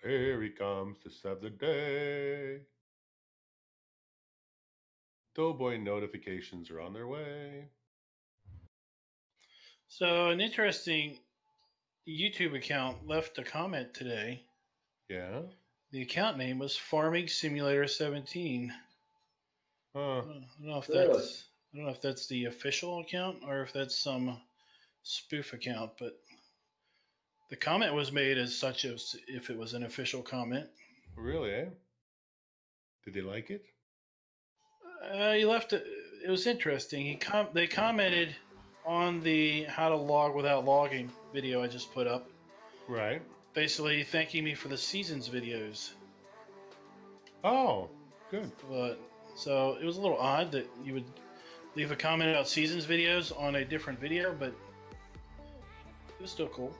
Here he comes to save the day. DoughBoy notifications are on their way. So an interesting YouTube account left a comment today. Yeah? The account name was Farming Simulator 17. Huh. I don't know if Really? I don't know if that's the official account or if that's some spoof account, but the comment was made as such as if it was an official comment. Really, eh? Did they like it? He left it. It was interesting. They commented on the how to log without logging video I just put up. Right. Basically thanking me for the seasons videos. Oh, good. But so it was a little odd that you would leave a comment about seasons videos on a different video, but it was still cool.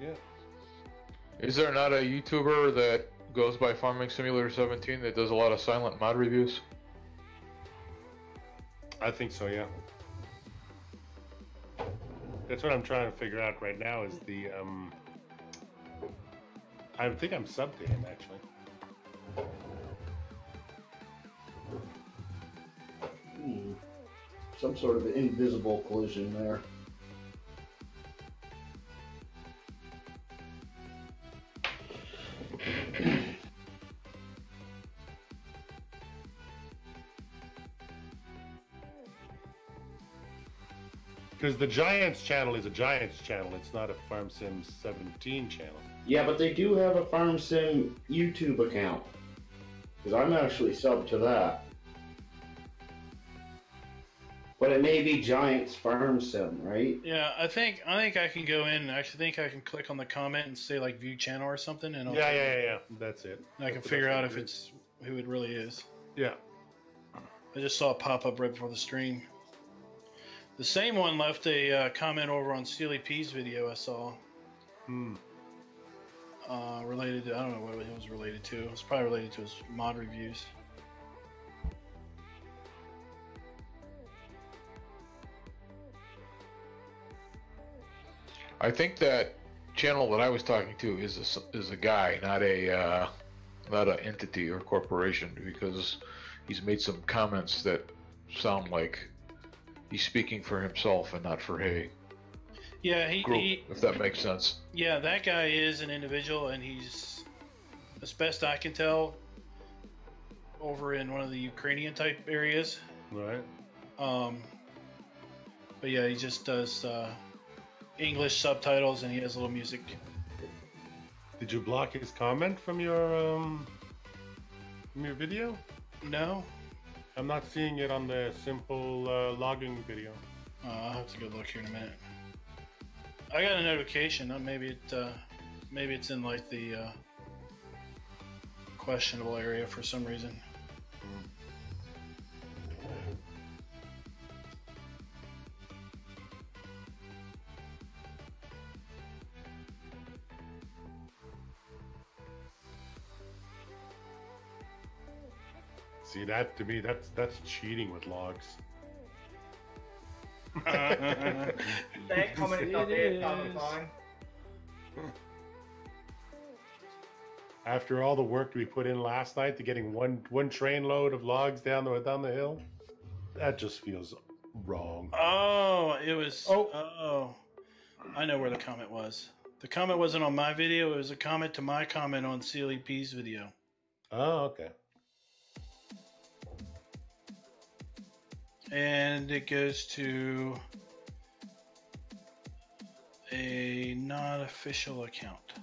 Yeah. Is there not a YouTuber that goes by Farming Simulator 17 that does a lot of silent mod reviews? I think so, yeah. That's what I'm trying to figure out right now is the, I think I'm subbed to him, actually. Some sort of invisible collision there. Because the Giants channel is a Giants channel. It's not a Farm Sim 17 channel. Yeah, but they do have a Farm Sim YouTube account. Because I'm actually subbed to that. But it may be Giants Farm Sim, right? Yeah, I think I can go in and actually think I can click on the comment and say like view channel or something, and Yeah. That's it. I can figure out if it's who it really is. Yeah. I just saw it pop up right before the stream. The same one left a comment over on Steely P's video I saw. Related to, I don't know what it was related to. It was probably related to his mod reviews. I think that channel that I was talking to is a guy, not an entity or corporation, because he's made some comments that sound like he's speaking for himself and not for a Yeah, group, if that makes sense. Yeah, that guy is an individual, and he's, as best I can tell, over in one of the Ukrainian type areas. Right. But yeah, he just does English subtitles, and he has a little music. Did you block his comment from your video? No. I'm not seeing it on the simple logging video. I'll have to go look here in a minute. I got a notification. Maybe it's in like the questionable area for some reason. See, that to me, that's cheating with logs. That comment is not there, Farmer Klein. After all the work we put in last night to getting one train load of logs down the hill, that just feels wrong. Oh, it was. Oh, I know where the comment was. The comment wasn't on my video. It was a comment to my comment on CLEP's video. Oh, okay. And it goes to a not official account.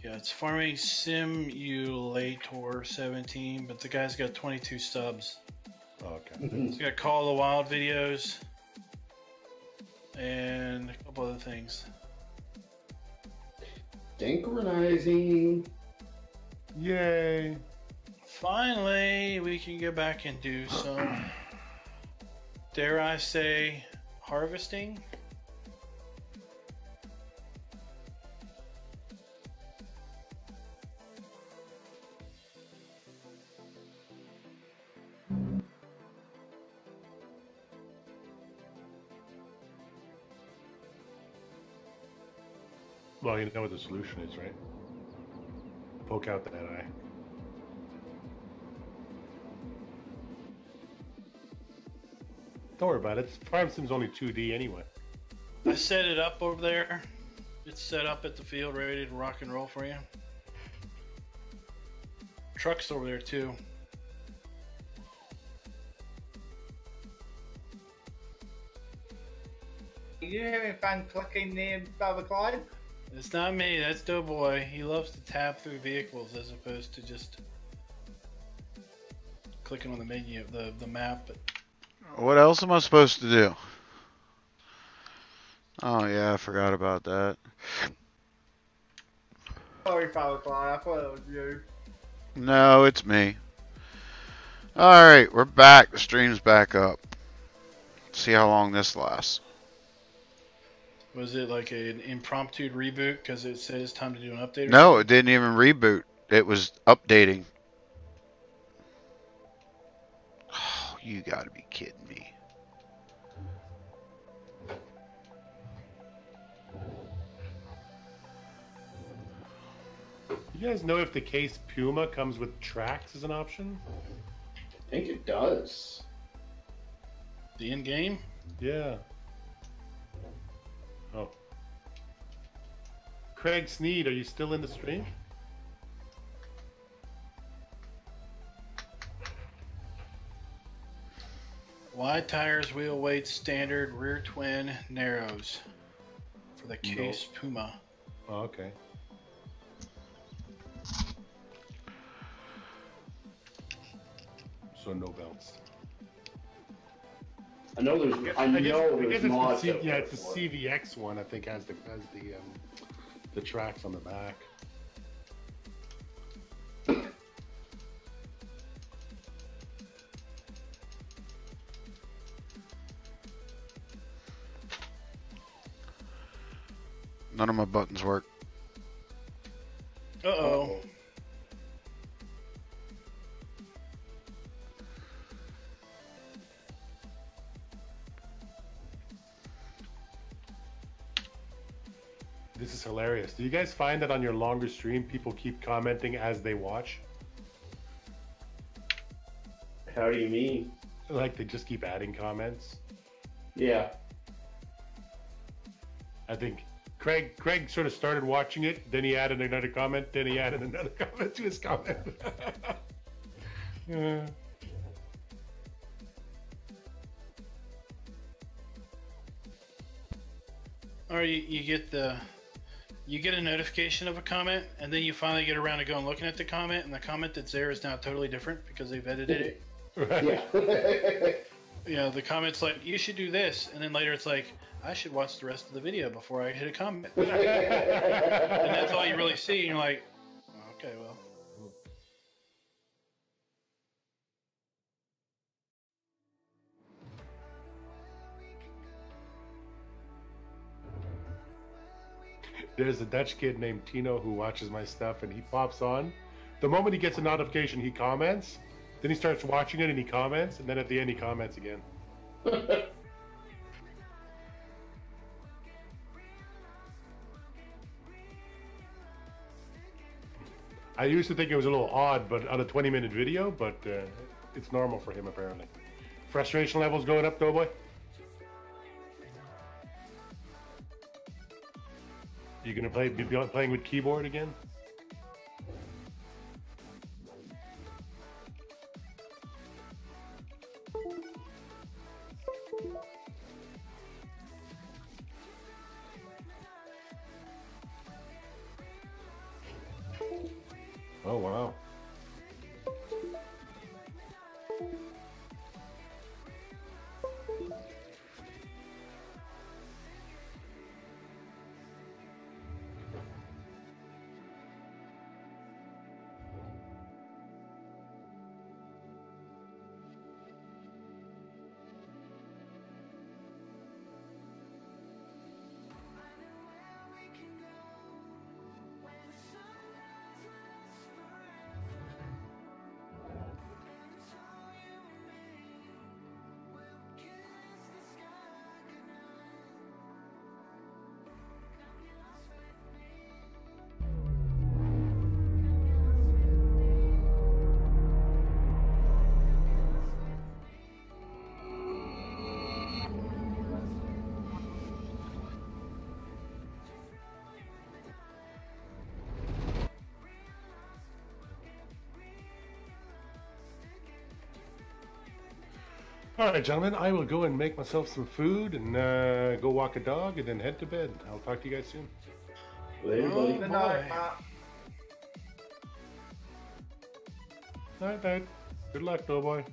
Yeah, it's Farming Simulator 17, but the guy's got 22 subs. Okay. He's got Call of the Wild videos and a couple other things. Synchronizing. Yay. Finally, we can go back and do some, dare I say, harvesting. Well, you know what the solution is, right? Poke out that eye. Don't worry about it. Farm Sim's only 2D anyway. I set it up over there. It's set up at the field, ready to rock and roll for you. Truck's over there too. You having fun clicking there, Farmer Klein? It's not me, that's DoughBoy. He loves to tab through vehicles as opposed to just clicking on the menu, the map. But What else am I supposed to do? Oh yeah, I forgot about that. Sorry, Farmer Klein, I thought it was you. No, it's me. Alright, we're back. The stream's back up. Let's see how long this lasts. was it like an impromptu reboot because it said it's time to do an update? No, it didn't even reboot. It was updating. Oh, you gotta be kidding me. You guys know if the case Puma comes with tracks as an option? I think it does. The end game? Yeah. Oh. Craig Sneed, are you still in the stream? Wide tires, wheel weight, standard, rear twin, narrows for the case Puma. Oh, okay. So no belts. I know there's. I know there's mods. It's the CVX one. I think has the tracks on the back. None of my buttons work. Uh-oh. This is hilarious. Do you guys find that on your longer stream, people keep commenting as they watch? How do you mean? Like they just keep adding comments? Yeah. I think Craig sort of started watching it, then he added another comment, then he added another comment to his comment. Yeah. Or you get a notification of a comment, and then you finally get around to going looking at the comment, and the comment that's there is now totally different because they've edited it. Right. Yeah. You know, the comment's like, you should do this, and then later it's like, I should watch the rest of the video before I hit a comment. And that's all you really see, and you're like, okay, well. There's a Dutch kid named Tino who watches my stuff, and he pops on. The moment he gets a notification, he comments. Then he starts watching it, and he comments, and then at the end, he comments again. I used to think it was a little odd, but on a 20-minute video, but it's normal for him apparently. Frustration levels going up, DoughBoy? You gonna be playing with keyboard again? Oh wow. All right, gentlemen, I will go and make myself some food and go walk a dog and then head to bed. I'll talk to you guys soon. Later, buddy. Good night, Matt. Night, night. Good luck, DoughBoy.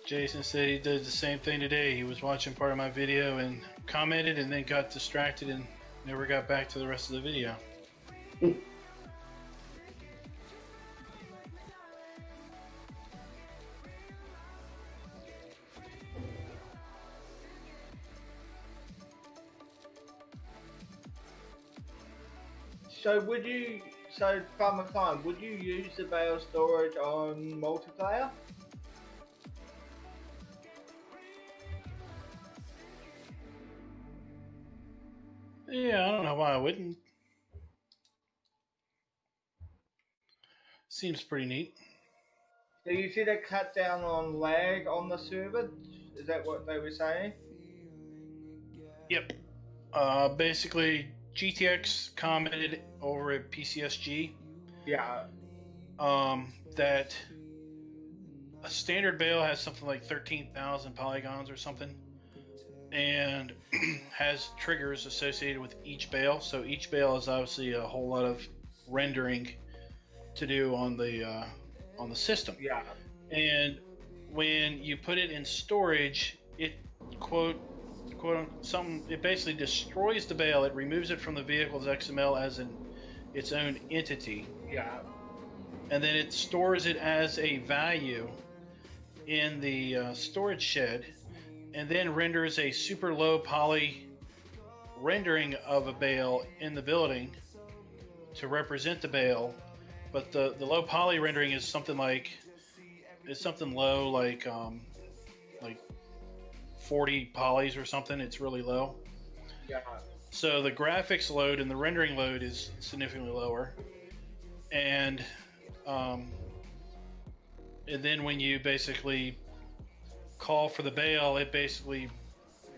Jason said he did the same thing today. He was watching part of my video and commented and then got distracted and never got back to the rest of the video. So Farmer Klein, would you use the BioStorage on multiplayer? Yeah, I don't know why I wouldn't. Seems pretty neat. Do you see that cut down on lag on the server? Is that what they were saying? Yep. Basically, GTX commented over at PCSG Yeah. that a standard bale has something like 13,000 polygons or something, and has triggers associated with each bale. So each bale is obviously a whole lot of rendering to do on the system. Yeah. And when you put it in storage, it it basically destroys the bale. It removes it from the vehicle's XML as its own entity. Yeah. And then it stores it as a value in the storage shed, and then renders a super low poly rendering of a bale in the building to represent the bale. But the low poly rendering is something low, like 40 polys or something. It's really low. Yeah. So the graphics load and the rendering load is significantly lower. And then when you basically call for the bale, it basically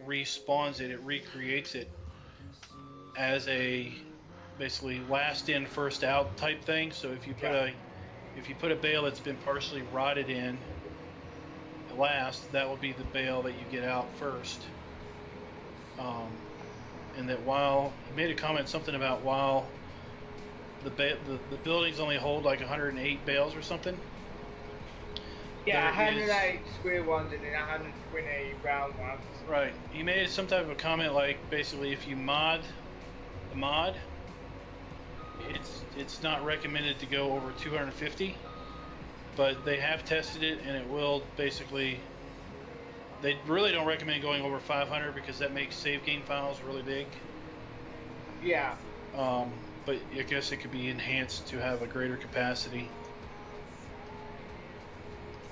respawns it. It recreates it as a basically last in first out type thing. So if you put a bale that's been partially rotted in last, that will be the bale that you get out first. And that while he made a comment something about while the buildings only hold like 108 bales or something. Yeah, 108 square ones and then 120 round ones. Right. He made some type of a comment like basically if you mod the mod, it's not recommended to go over 250, but they have tested it and it will basically. They really don't recommend going over 500 because that makes save game files really big. Yeah. But I guess it could be enhanced to have a greater capacity.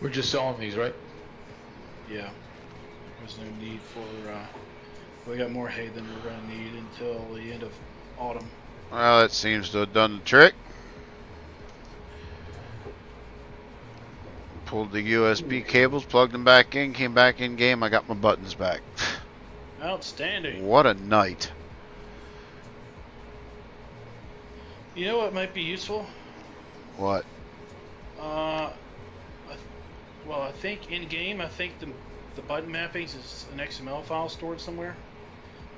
We're just selling these, right? Yeah. There's no need for. We got more hay than we're going to need until the end of autumn. Well, that seems to have done the trick. Pulled the USB cables, plugged them back in, came back in game. I got my buttons back. Outstanding. What a night. You know what might be useful? What? Well, I think in game, I think the button mappings is an XML file stored somewhere.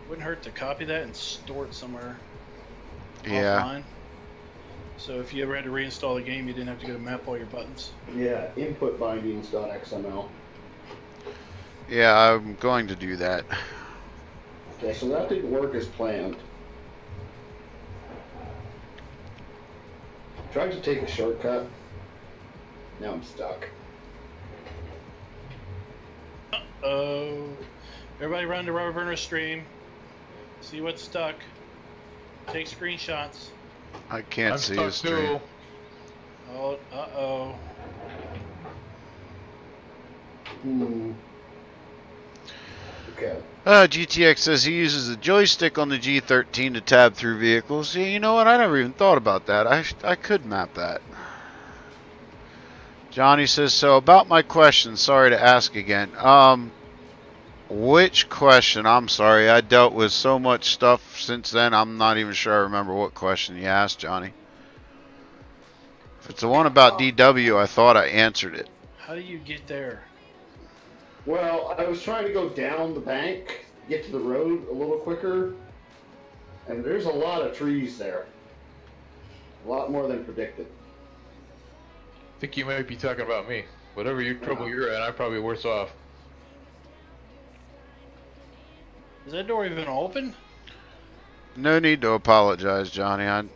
Wouldn't hurt to copy that and store it somewhere. Yeah. Offline. So if you ever had to reinstall the game, you didn't have to go to map all your buttons. Yeah, input bindings.xml. Yeah, I'm going to do that. Okay, so that didn't work as planned. Tried to take a shortcut. Now I'm stuck. Uh-oh. Everybody run to Rubber Burner stream. See what's stuck. Take screenshots. I can't I'm see stuck his stream. too. Oh, uh-oh. Okay. GTX says he uses a joystick on the G13 to tab through vehicles. Yeah, you know what? I never even thought about that. I could map that. Johnny says, so about my question, sorry to ask again. Which question? I'm sorry. I dealt with so much stuff since then. I'm not even sure I remember what question you asked, Johnny. If it's the one about DW, I thought I answered it. How do you get there? Well, I was trying to go down the bank, get to the road a little quicker, and there's a lot of trees there. A lot more than predicted. I think you might be talking about me. Whatever your trouble you're at, I'm probably worse off. Is that door even open? No need to apologize, Johnny.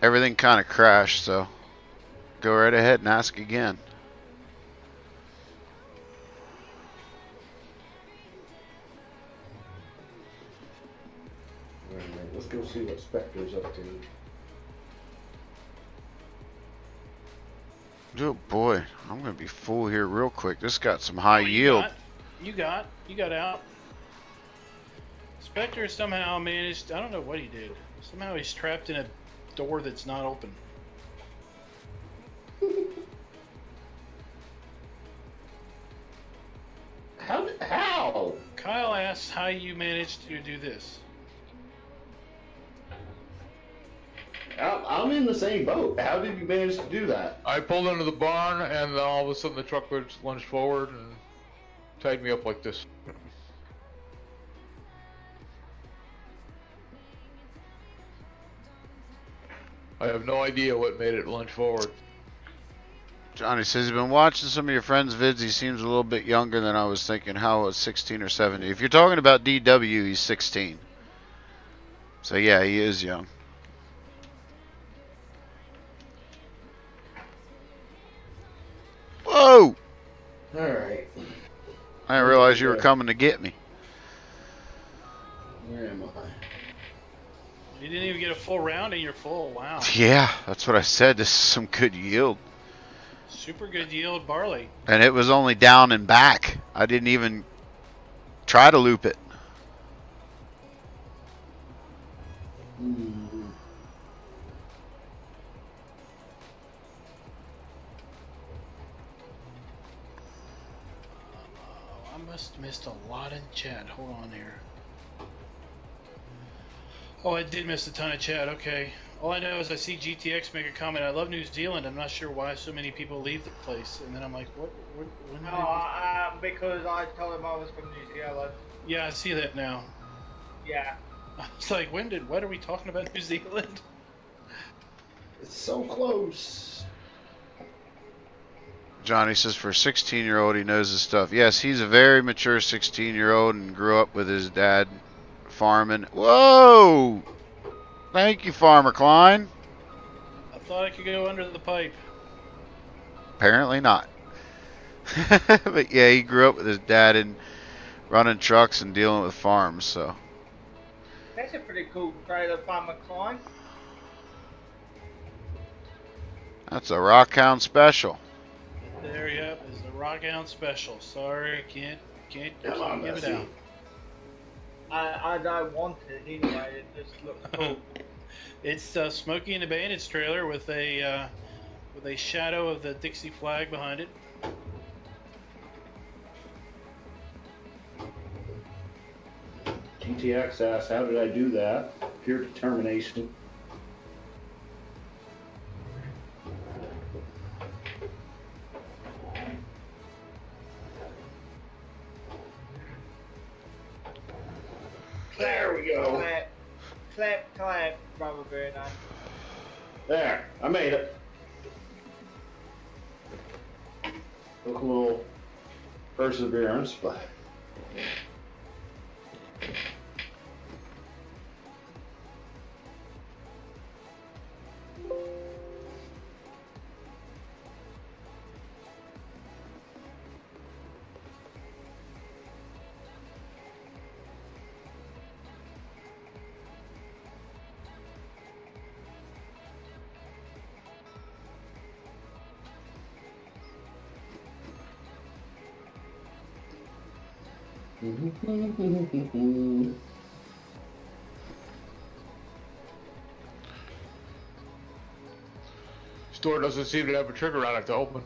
Everything kind of crashed, so go right ahead and ask again. Alright, let's go see what Spectre's up to. Oh boy, I'm gonna be full here real quick. This got some high yield. You got out. Spectre somehow managed, I don't know what he did. Somehow he's trapped in a door that's not open. How? Kyle asks how you managed to do this. I'm in the same boat. How did you manage to do that? I pulled into the barn, and then all of a sudden the truck lunged forward and tied me up like this. I have no idea what made it lunge forward. Johnny says he's been watching some of your friends' vids. He seems a little bit younger than I was thinking. How was 16 or 17? If you're talking about DW, he's 16. So yeah, he is young. Whoa! Alright. I didn't realize you were coming to get me. Where am I? You didn't even get a full round and you're full. Wow. Yeah, that's what I said. This is some good yield. Super good yield barley. And it was only down and back. I didn't even try to loop it. I must have missed a lot in chat. Hold on here. Oh, I did miss a ton of chat. Okay. All I know is I see GTX make a comment. I love New Zealand. I'm not sure why so many people leave the place. And then I'm like, what when did Because I told him I was from New Zealand. Yeah, I see that now. Yeah. I was like, what are we talking about New Zealand? It's so close. Johnny says for a 16-year-old, he knows his stuff. Yes, he's a very mature 16-year-old and grew up with his dad farming. Whoa! Thank you, Farmer Klein. I thought I could go under the pipe. Apparently not. But yeah, he grew up with his dad and running trucks and dealing with farms, so. That's a pretty cool trailer, Farmer Klein. That's a Rockhound special. There you have is the Rockhound special. Sorry, can't give it out. I don't want it anyway. It just looks cool. It's Smokey and the Bandits trailer with a shadow of the Dixie flag behind it. GTX asks, how did I do that? Pure determination. There we go. Clap, Brother Bernard. There, I made it. Took a little perseverance, but. Store doesn't seem to have a trigger on it to open.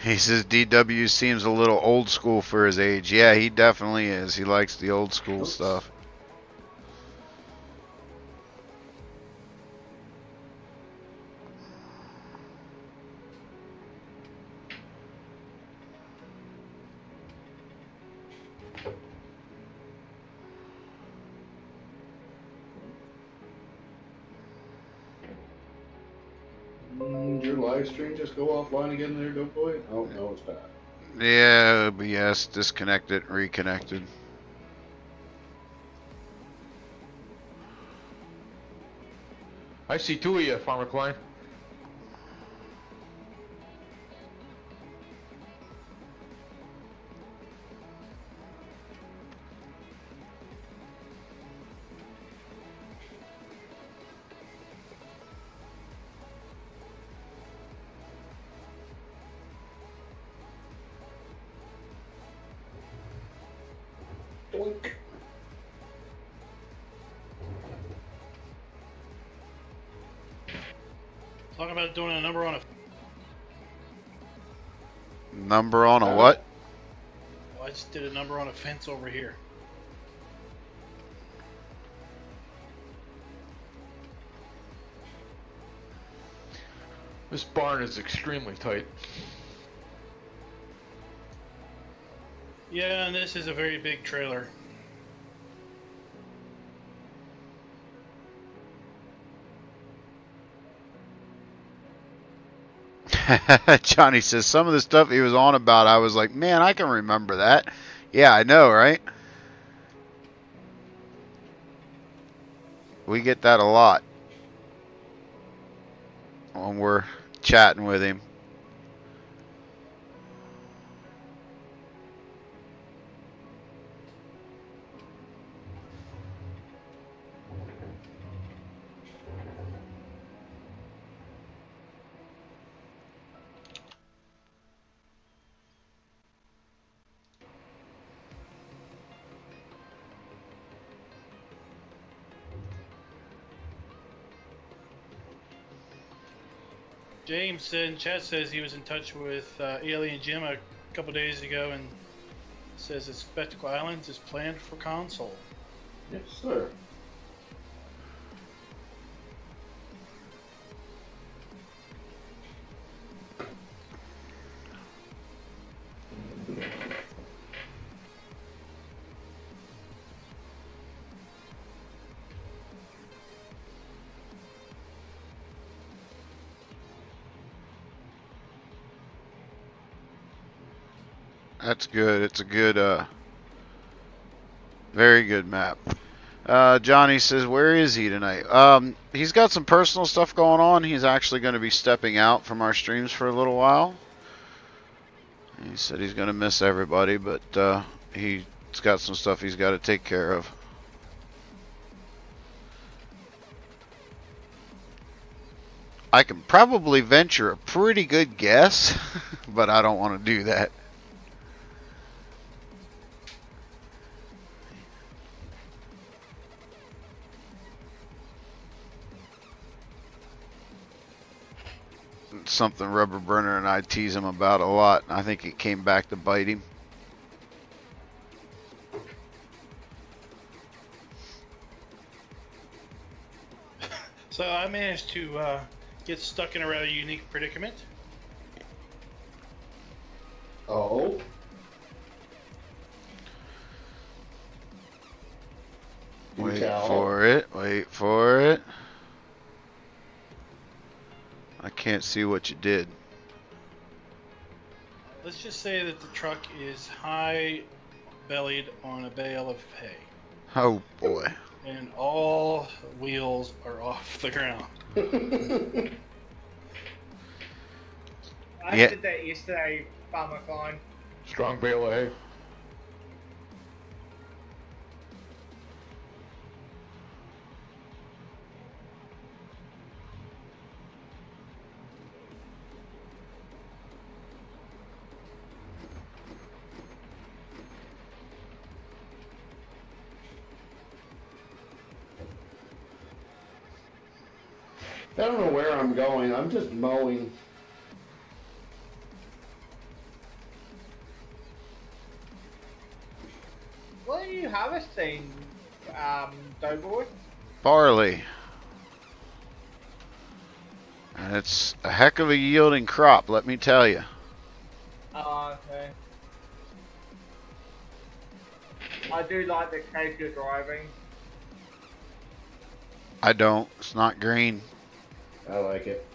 He says DW seems a little old school for his age. Yeah, he definitely is. He likes the old school stuff. live stream just go offline again there, DoughBoy? Oh, no, it's bad. Yeah, BS, disconnected, reconnected. I see two of you, Farmer Klein. Doink. Talking about doing a number on a. Number on a what? Well, I just did a number on a fence over here. This barn is extremely tight. Yeah, and this is a very big trailer. Johnny says some of the stuff he was on about, I was like, man, I can remember that. Yeah, I know, right? We get that a lot when we're chatting with him. James in chat says he was in touch with Alien Jim a couple days ago and says that Spectacle Islands is planned for console. Yes, sir. That's good. It's a good, very good map. Johnny says, where is he tonight? He's got some personal stuff going on. He's actually going to be stepping out from our streams for a little while. He said he's going to miss everybody, but he's got some stuff he's got to take care of. I can probably venture a pretty good guess, but I don't want to do that. Something Rubber Burner and I tease him about a lot. I think it came back to bite him. So I managed to get stuck in a rather unique predicament. Oh. Wait for it. Wait for it. I can't see what you did. Let's just say that the truck is high-bellied on a bale of hay. Oh boy. And all wheels are off the ground. I Yeah. did that yesterday, Farmer Klein. Strong bale of hay. I don't know where I'm going. I'm just mowing. What are you harvesting, DoughBoy? Barley. And it's a heck of a yielding crop, let me tell you. Oh, okay. I do like the case you're driving. I don't. It's not green. I like it.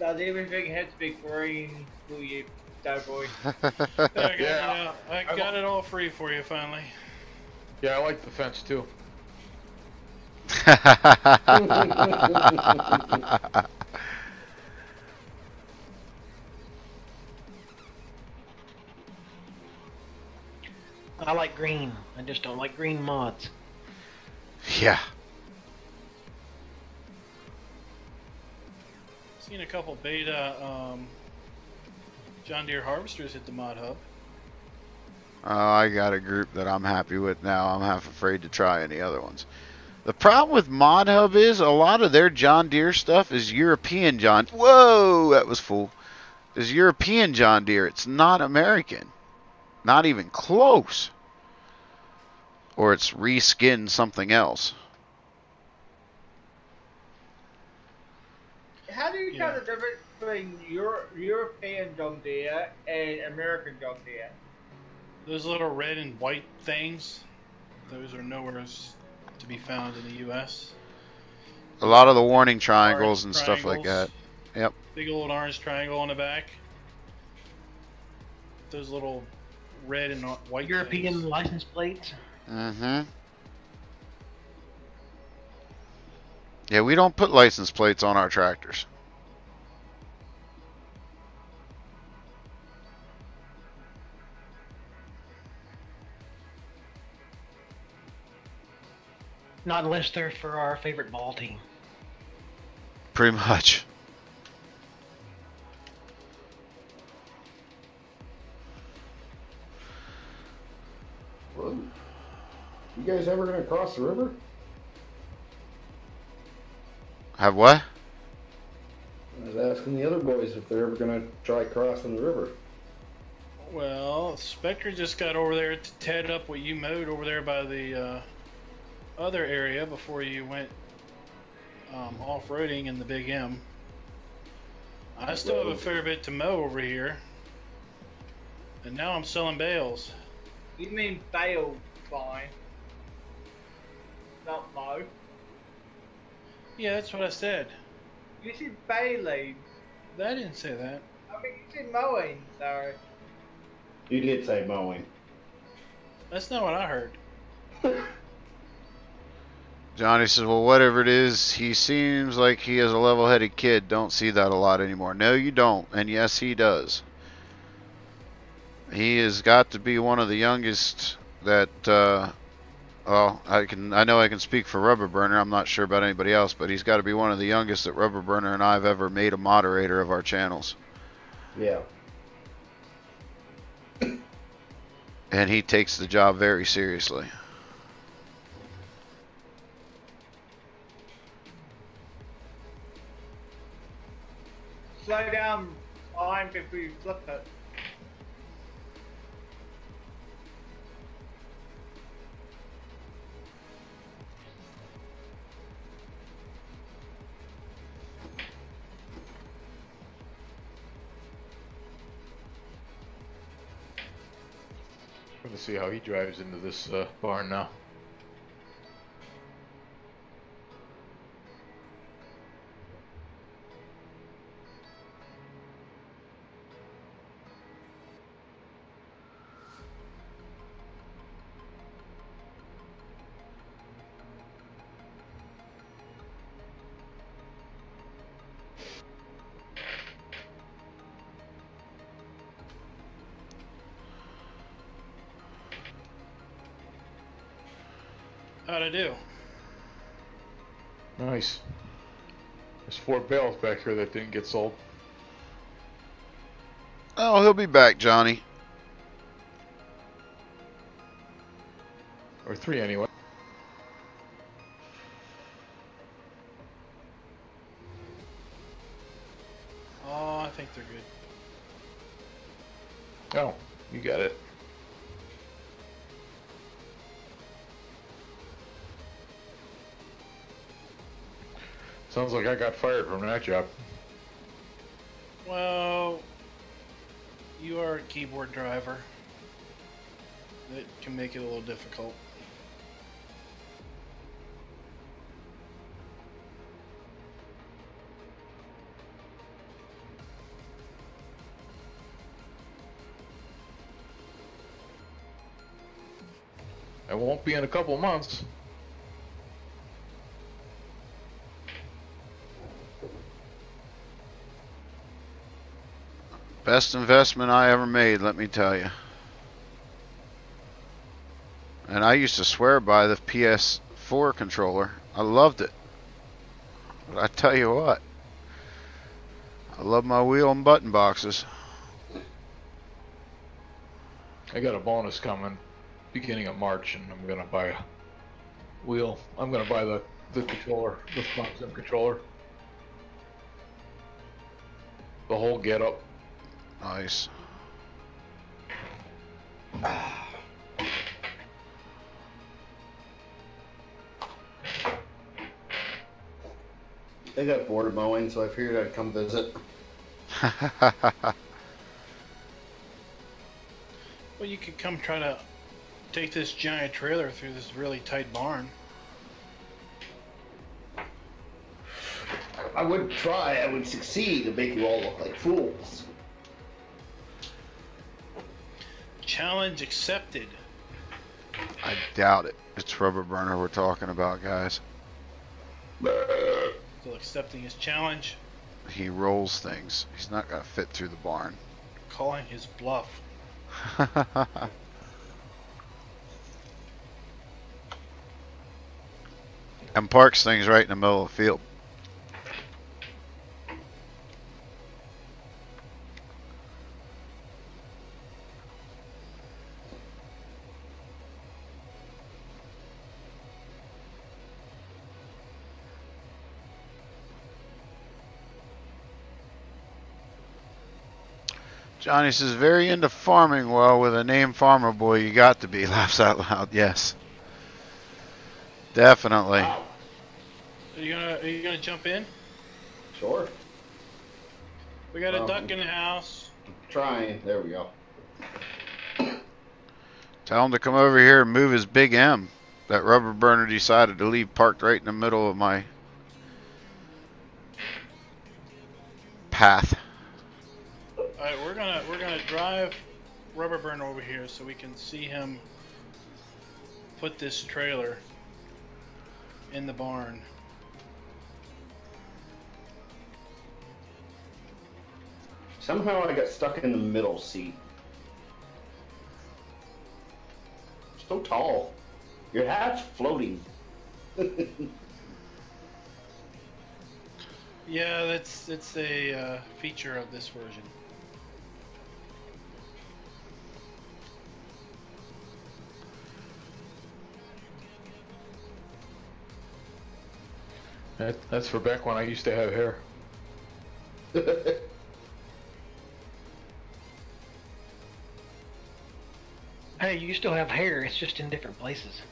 Does everything have to be green for you, DoughBoy? I got it all free for you finally. Yeah, I like the fence too. I like green. I just don't like green mods. Yeah. Seen a couple beta John Deere harvesters at the mod hub. I got a group that I'm happy with now. I'm half afraid to try any other ones. The problem with Mod Hub is a lot of their John Deere stuff is European John. Whoa, that was full. Is European John Deere. It's not American. Not even close. Or it's reskinned something else. How do you tell the difference between European John Deere and American John Deere? Those little red and white things, those are nowhere to be found in the U.S. A lot of the warning triangles Orange and stuff like that. Yep. Big old orange triangle on the back. Those little red and white European things. license plates. Mm-hmm. Yeah, we don't put license plates on our tractors. Not unless they're for our favorite ball team. Pretty much. Well, you guys ever gonna cross the river? Have what? I was asking the other boys if they're ever gonna try crossing the river. Well, Spectre just got over there to ted up what you mowed over there by the other area before you went off-roading in the Big M. I still have a fair bit to mow over here. And now I'm selling bales. You mean bale, fine. Not mow. Yeah, that's what I said. You said bale. I didn't say that. I mean, you said mowing, sorry. You did say mowing. That's not what I heard. Johnny says, well, whatever it is, he seems like he is a level-headed kid. Don't see that a lot anymore. No, you don't. And yes, he does. He has got to be one of the youngest that, well, I know I can speak for Rubber Burner. I'm not sure about anybody else, but he's got to be one of the youngest that Rubber Burner and I've ever made a moderator of our channels. Yeah. And he takes the job very seriously. Slow down behind before you flip it. I'm gonna see how he drives into this barn now. How'd I do? Nice. There's 4 bales back here that didn't get sold. Oh, he'll be back, Johnny. Or 3 anyway. Oh, I think they're good. Oh, you got it. Sounds like I got fired from that job. Well, you are a keyboard driver. That can make it a little difficult. It won't be in a couple months. Best investment I ever made, let me tell you. And I used to swear by the PS4 controller. I loved it. But I tell you what, I love my wheel and button boxes. I got a bonus coming beginning of March, and I'm gonna buy a wheel. I'm gonna buy the controller, the function controller, the whole get up. Nice. They got bored of mowing, so I figured I'd come visit. Well, you could come try to take this giant trailer through this really tight barn. I would try, I would succeed and make you all look like fools. Challenge accepted. I doubt it. It's Rubber Burner we're talking about, guys. Still accepting his challenge. He rolls things. He's not gonna fit through the barn. Calling his bluff. And parks things right in the middle of the field. Johnny says, very into farming. Well, with a name Farmer Boy, you got to be. Laughs out loud. Yes. Definitely. Wow. Are you gonna jump in? Sure. We got a duck in the house. Trying. There we go. Tell him to come over here and move his big M. That Rubber Burner decided to leave parked right in the middle of my path. Alright, we're gonna drive Rubber Burner over here so we can see him put this trailer in the barn. Somehow I got stuck in the middle seat. So tall. Your hat's floating. Yeah, it's a feature of this version. That's for back when I used to have hair. Hey, you still have hair. It's just in different places.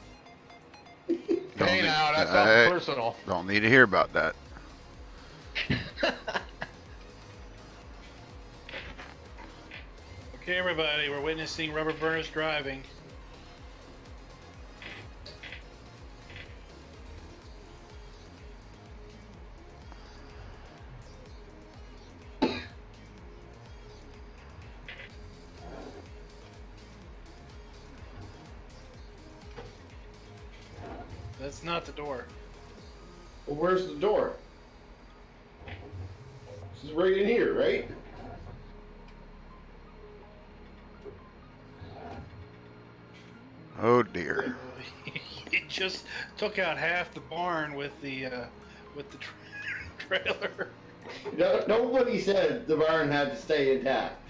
Hey, now that's not personal. Don't need to hear about that. Okay, everybody, we're witnessing Rubber Burner's driving. That's not the door. Well, where's the door? This is right in here, right? Oh dear. He just took out half the barn with the trailer. No, nobody said the barn had to stay intact.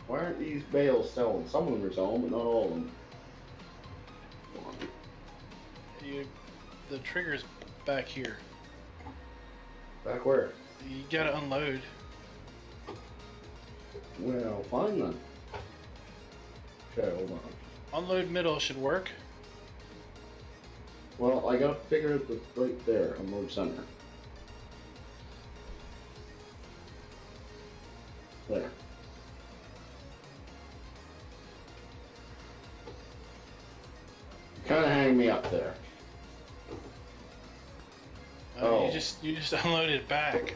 Why aren't these bales selling? Some of them are selling, but not all of them. The trigger's back here. Back where? You gotta unload. Well, fine then. Okay, hold on. Unload middle should work. Well, I gotta figure it right there, unload center. There. Kind of hang me up there. You just unloaded back.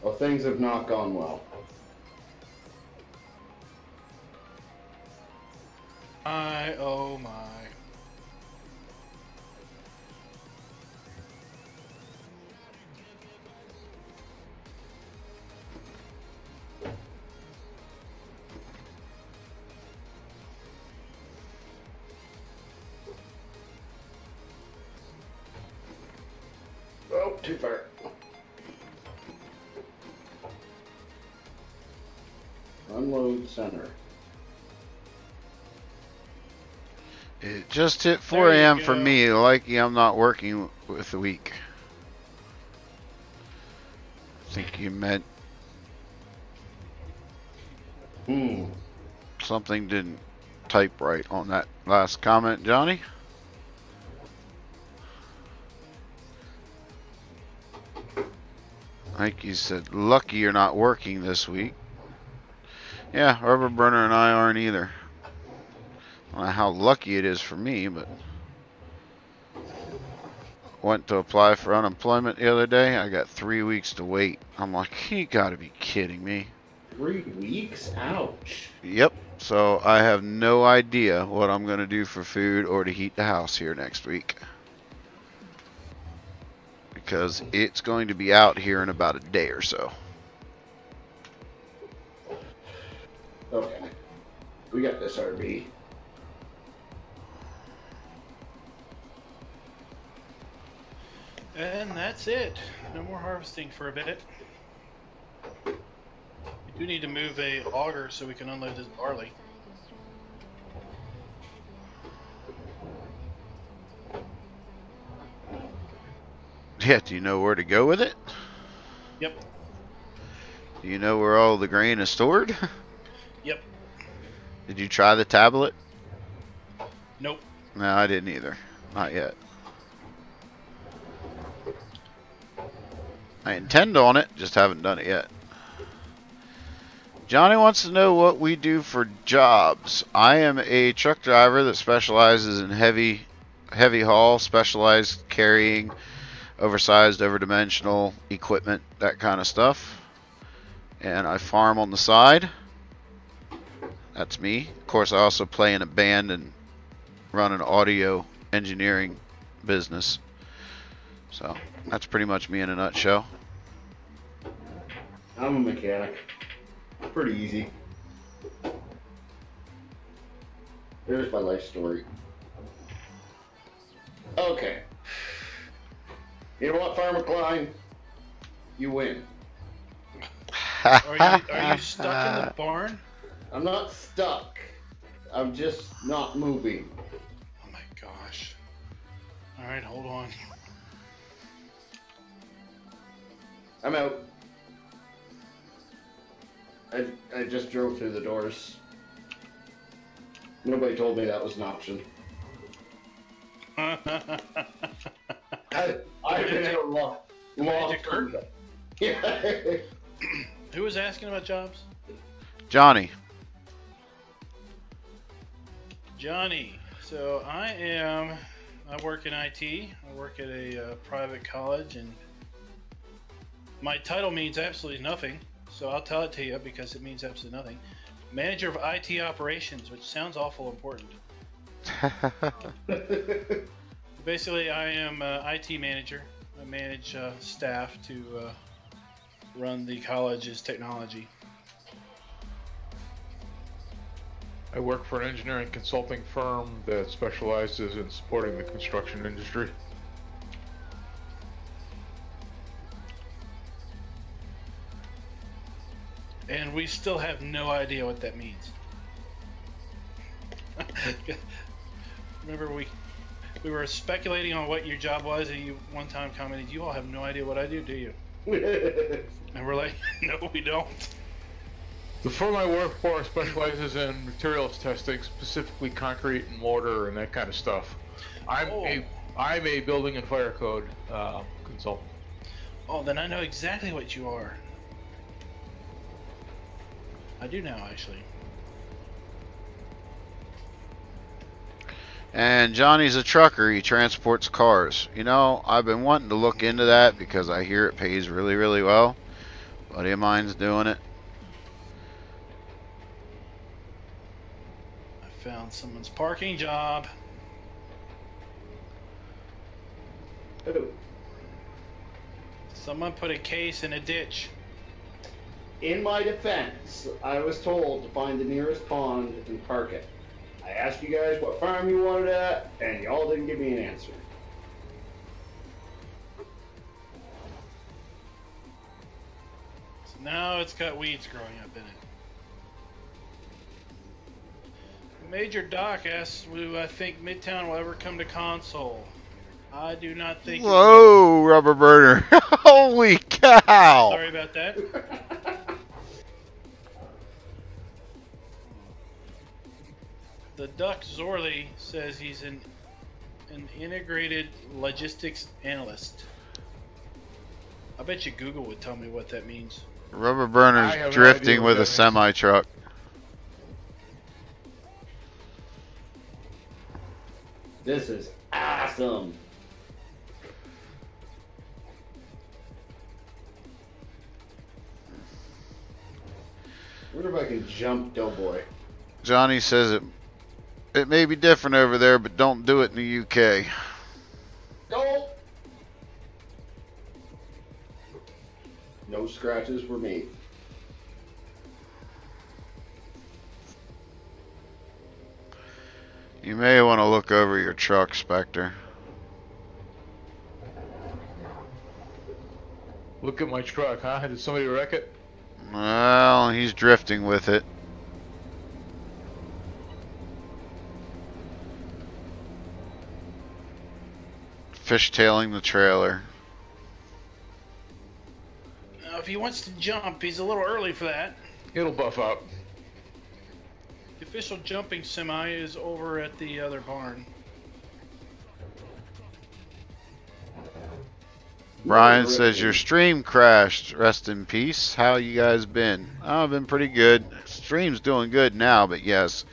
Well, things have not gone well. my, oh my. Oh, too far. Unload center. It just hit 4 There you a.m. for go. me. Lucky I'm not working with the week. I think you meant something didn't type right on that last comment, Johnny. I think you said, lucky you're not working this week. Yeah, Rubber Burner and I aren't either. I don't know how lucky it is for me, but went to apply for unemployment the other day. I got 3 weeks to wait. I'm like, you gotta be kidding me. 3 weeks? Ouch. Yep. So I have no idea what I'm gonna do for food or to heat the house here next week. Because it's going to be out here in about a day or so. Okay. We got this RV. And that's it. No more harvesting for a bit. We do need to move a auger so we can unload this barley. Yeah, do you know where to go with it? Yep. Do you know where all the grain is stored? Yep. Did you try the tablet? Nope. No, I didn't either. Not yet. I intend on it, just haven't done it yet. Johnny wants to know what we do for jobs. I am a truck driver that specializes in heavy haul, specialized carrying, oversized, overdimensional equipment, that kind of stuff. And I farm on the side. That's me. Of course, I also play in a band and run an audio engineering business. So that's pretty much me in a nutshell. I'm a mechanic. Pretty easy. There's my life story. Okay. You know what, Farmer Klein? You win. Are you stuck in the barn? I'm not stuck. I'm just not moving. Oh my gosh. Alright, hold on. I'm out. I just drove through the doors. Nobody told me that was an option. I've been in a long Magic curtain. Yeah. Who was asking about jobs? Johnny. Johnny. So I work in IT. I work at a private college, and my title means absolutely nothing. So I'll tell it to you because it means absolutely nothing. Manager of IT operations, which sounds awful important. Basically, I am IT manager. I manage staff to run the college's technology. I work for an engineering consulting firm that specializes in supporting the construction industry. And we still have no idea what that means. Remember, we were speculating on what your job was, and you one time commented, "You all have no idea what I do you?" And we're like, "No, we don't." The firm I work for specializes in materials testing, specifically concrete and mortar and that kind of stuff. I'm a building and fire code consultant. Oh, then I know exactly what you are. I do now, actually. And Johnny's a trucker. He transports cars. You know, I've been wanting to look into that because I hear it pays really, really well. A buddy of mine's doing it. I found someone's parking job. Who? Someone put a case in a ditch. In my defense, I was told to find the nearest pond and park it. I asked you guys what farm you wanted at, and y'all didn't give me an answer. So now it's got weeds growing up in it. Major Doc asks, "Do I think Midtown will ever come to console?" I do not think. Whoa, rubber burner! Holy cow! Sorry about that. The Duck Zorly says he's an integrated logistics analyst. I bet you Google would tell me what that means. Rubber I burner's have no drifting idea what with that a means. semi truck. This is awesome. I wonder if I can jump DoughBoy. Johnny says it may be different over there, but don't do it in the UK. Go! No scratches were made. You may want to look over your truck, Spectre. Look at my truck, huh? Did somebody wreck it? Well, he's drifting with it. Fishtailing the trailer. Now, if he wants to jump, he's a little early for that. It'll buff up. The official jumping semi is over at the other barn. Brian says your stream crashed. Rest in peace. How you guys been? Oh, I've been pretty good. Stream's doing good now, but yes,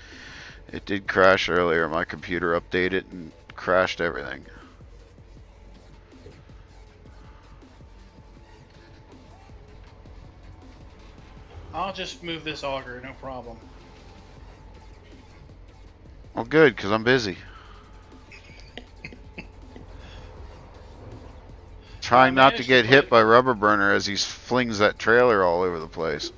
it did crash earlier. My computer updated and crashed everything. I'll just move this auger, no problem. Well, good, because I'm busy. Trying not to get hit by rubber burner as he flings that trailer all over the place.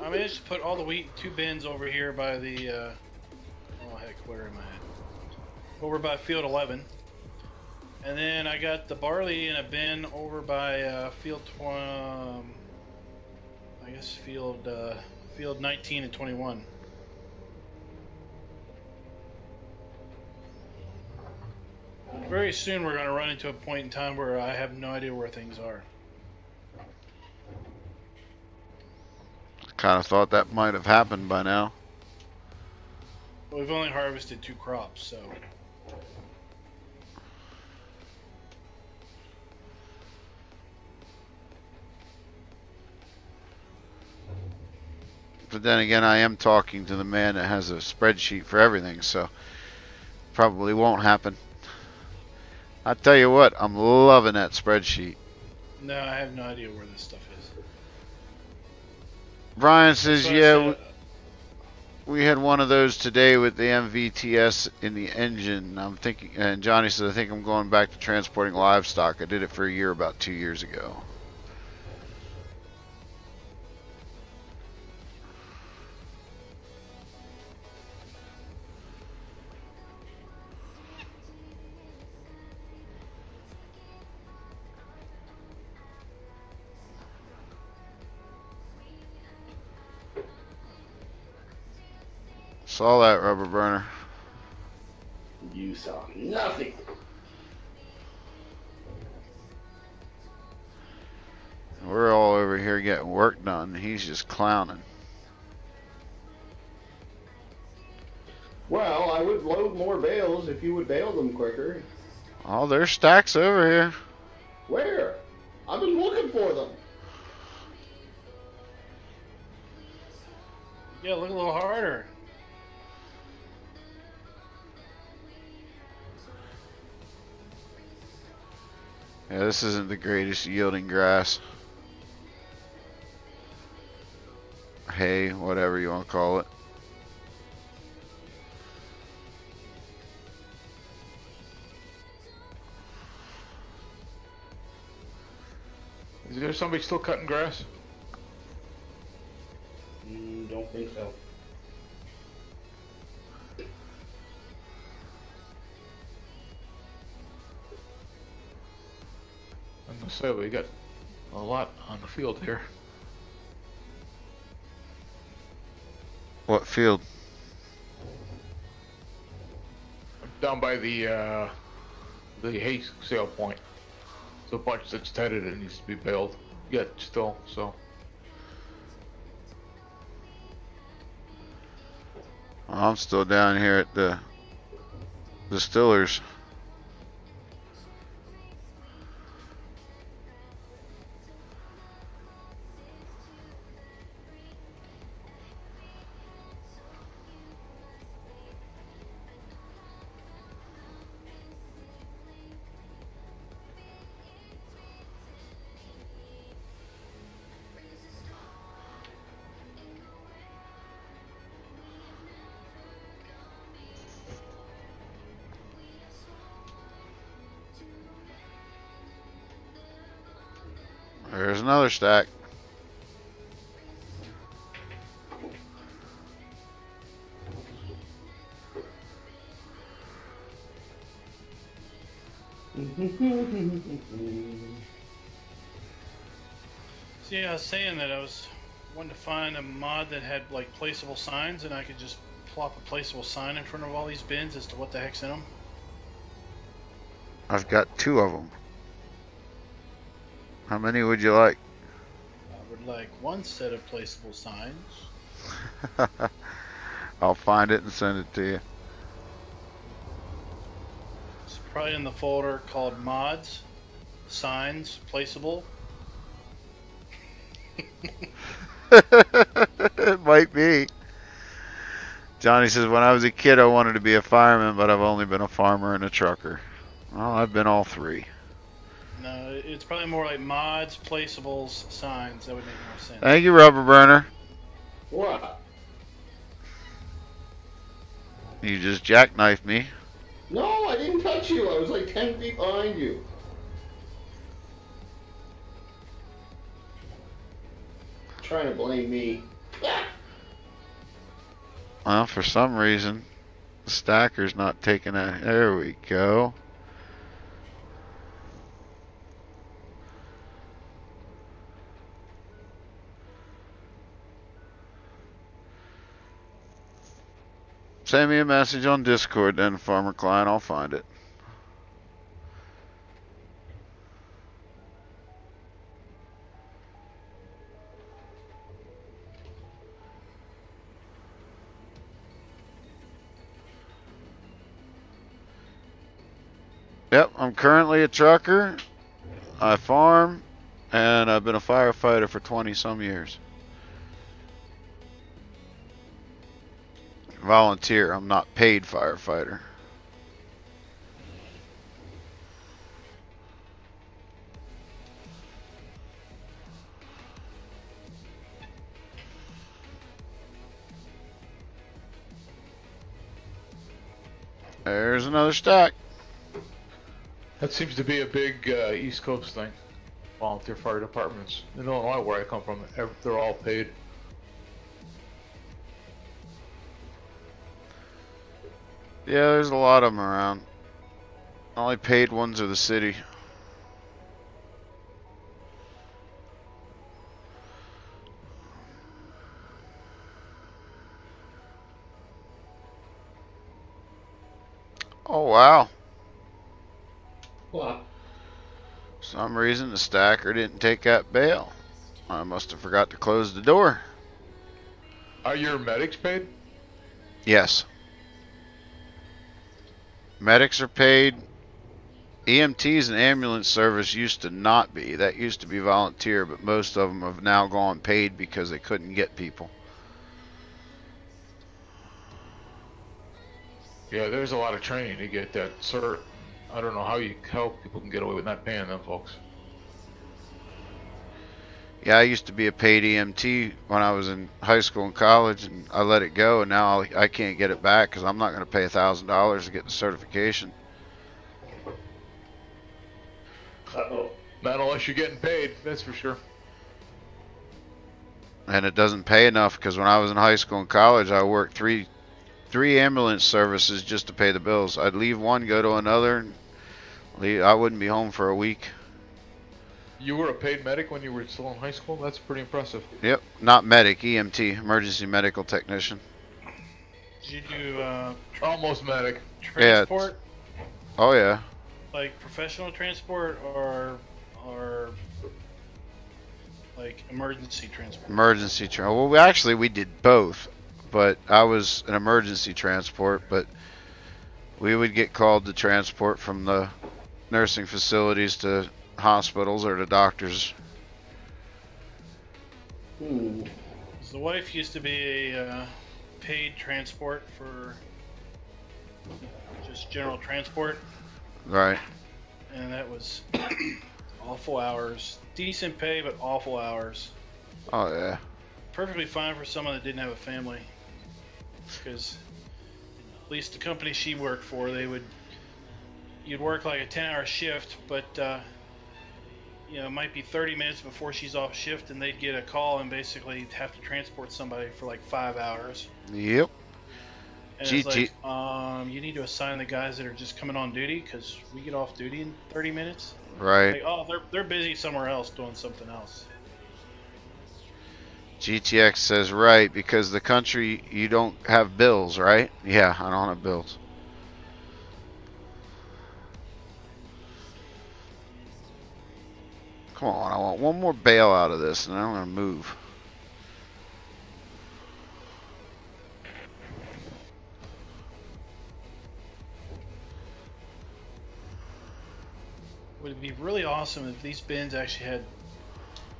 I managed to put all the wheat in 2 bins over here by the, oh heck, where am I at? Over by field 11. And then I got the barley in a bin over by field field 19 and 21. Very soon we're going to run into a point in time where I have no idea where things are. Kind of thought that might have happened by now. We've only harvested 2 crops, so. But then again, I am talking to the man that has a spreadsheet for everything, so probably won't happen. I tell you what, I'm loving that spreadsheet. No, I have no idea where this stuff is. Brian says, So I yeah, said, we had one of those today with the MVTS in the engine. I'm thinking, and Johnny says, I think I'm going back to transporting livestock. I did it for a year about 2 years ago. Saw that, rubber burner. You saw nothing. We're all over here getting work done. He's just clowning. Well, I would load more bales if you would bale them quicker. Oh, there's stacks over here. Where? I've been looking for them. yeah, look a little harder. Yeah, this isn't the greatest yielding grass. Hay, whatever you want to call it. Is there somebody still cutting grass? Don't think so. I'm gonna say we got a lot on the field here. What field? Down by the hay sale point. There's a bunch that's tethered and needs to be baled. Yet still, so. I'm still down here at the distillers. There's another stack. See, I was saying that I was wanting to find a mod that had like placeable signs, and I could just plop a placeable sign in front of all these bins as to what the heck's in them. I've got 2 of them. How many would you like? I would like 1 set of placeable signs. I'll find it and send it to you. It's probably in the folder called mods, signs, placeable. It might be. Johnny says, when I was a kid, I wanted to be a fireman, but I've only been a farmer and a trucker. Well, I've been all 3. No, it's probably more like mods, placeables, signs. That would make more sense. Thank you, Rubber Burner. What? You just jackknifed me. No, I didn't touch you. I was like 10 feet behind you. Trying to blame me. Well, for some reason, the stacker's not taking it. There we go. Send me a message on Discord then, Farmer Klein. I'll find it. Yep, I'm currently a trucker. I farm, and I've been a firefighter for 20 some years. Volunteer, I'm not paid firefighter. There's another stack. That seems to be a big East Coast thing. Volunteer fire departments. In Illinois, where I come from, they're all paid. Yeah, there's a lot of them around. Only paid ones are the city. Oh, wow. What? For some reason, the stacker didn't take that bail. I must have forgot to close the door. Are your medics paid? Yes. Medics are paid. EMTs and ambulance service used to not be. That used to be volunteer, but most of them have now gone paid because they couldn't get people. Yeah, there's a lot of training to get that cert. I don't know how people can get away with not paying them folks. Yeah, I used to be a paid EMT when I was in high school and college, and I let it go, and now I can't get it back because I'm not going to pay $1,000 to get the certification. Uh-oh. Not unless you're getting paid, that's for sure. And it doesn't pay enough because when I was in high school and college, I worked three ambulance services just to pay the bills. I'd leave one, go to another. I wouldn't be home for a week. You were a paid medic when you were still in high school? That's pretty impressive. Yep, not medic, EMT, emergency medical technician. Did you do Almost medic. transport? Yeah. Oh yeah. Like professional transport or like emergency transport? Emergency transport. Well, we did both, but I was an emergency transport. But we would get called to transport from the nursing facilities to hospitals or to doctors. Hmm. The wife used to be a paid transport for just general transport, Right. and that was awful hours. Decent pay, but awful hours. Oh yeah. Perfectly fine for someone that didn't have a family, because at least the company she worked for, you'd work like a 10-hour shift, but it might be 30 minutes before she's off shift, and they'd get a call and basically have to transport somebody for like 5 hours. Yep. And it's like, you need to assign the guys that are just coming on duty, because we get off duty in 30 minutes. Right. Like, oh, they're busy somewhere else doing something else. GTX says right, because the country, you don't have bills, right? Yeah, I don't have bills. Come on, I want one more bale out of this, and then I'm going to move. Would it be really awesome if these bins actually had,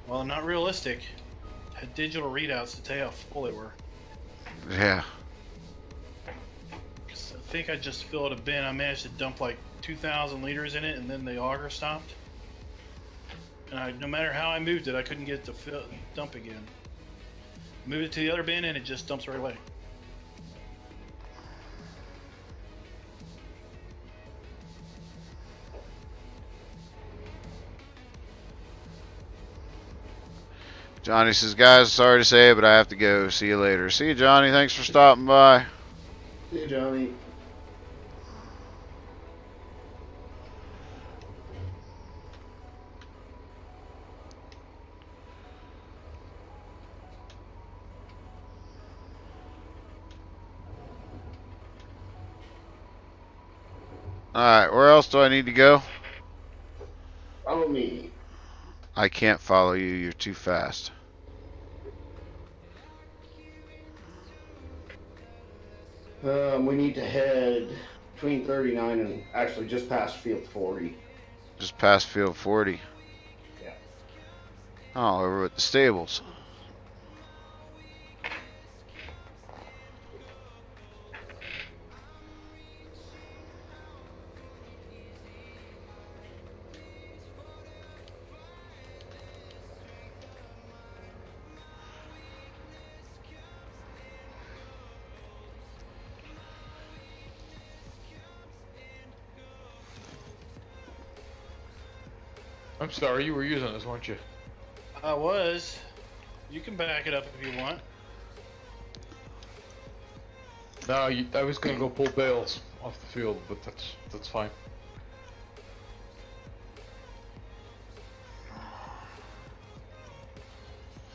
well, not realistic, had digital readouts to tell you how full they were. Yeah. 'Cause I think I just filled a bin. I managed to dump like 2,000 liters in it, and then the auger stopped. And no matter how I moved it, I couldn't get it to dump again. Moved it to the other bin, and it just dumps right away. Johnny says, guys, sorry to say it, but I have to go. See you later. See you, Johnny. Thanks for stopping by. See you, Johnny. Alright, where else do I need to go? Follow me. I can't follow you. You're too fast. We need to head between 39 and actually just past field 40. Just past field 40. Yeah. Oh, over at the stables. I'm sorry, you were using this, weren't you? I was. You can back it up if you want. No, I was gonna go pull bales off the field, but that's fine.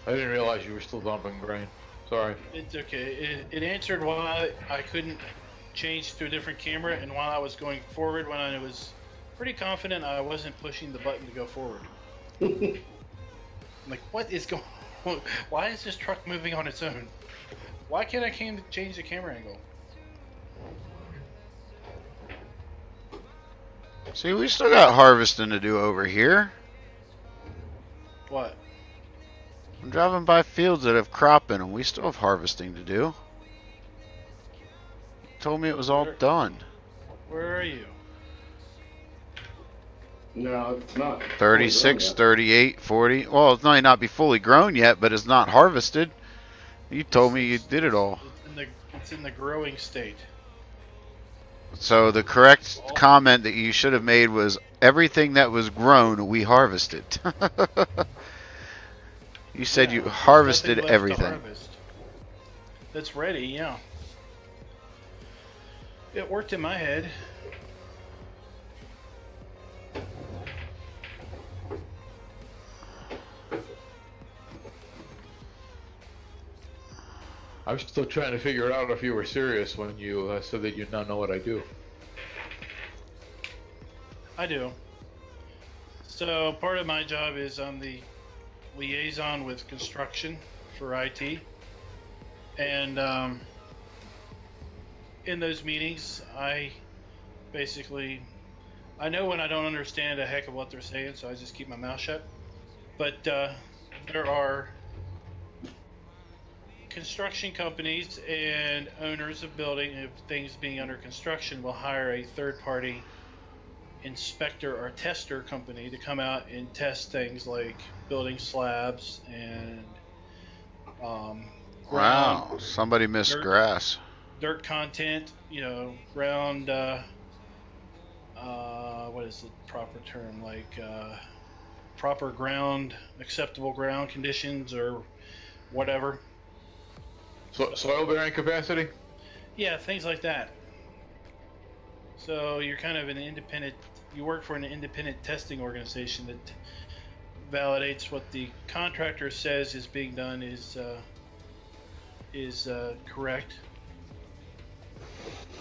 I didn't realize you were still dumping grain. Sorry. It's okay. It answered why I couldn't change to a different camera, and while I was going forward, when I was pretty confident I wasn't pushing the button to go forward. I'm like, what is going on? Why is this truck moving on its own? Why can't I change the camera angle? See, we still got harvesting to do over here. What? I'm driving by fields that have crop in them. We still have harvesting to do. You told me it was all done. Where are you? No, it's not. 36, 38, 40. Well, it might not be fully grown yet, but it's not harvested. You told me you did it all. It's in the growing state. So the correct comment that you should have made was, everything that was grown, we harvested. You said Yeah, you there's harvested nothing left to everything. harvest. That's ready, yeah. It worked in my head. I was still trying to figure out if you were serious when you said that you now know what I do. I do. So part of my job is I'm the liaison with construction for IT, and in those meetings, I know when I don't understand a heck of what they're saying, so I just keep my mouth shut. But there are construction companies and owners of building, if things being under construction, will hire a third-party inspector or tester company to come out and test things like building slabs and Wow, ground, somebody missed dirt, grass. dirt content, you know, ground, what is the proper term, like proper ground, acceptable ground conditions or whatever. So, soil bearing capacity? Yeah, things like that. So you're kind of an independent, you work for an independent testing organization that validates what the contractor says is being done is correct.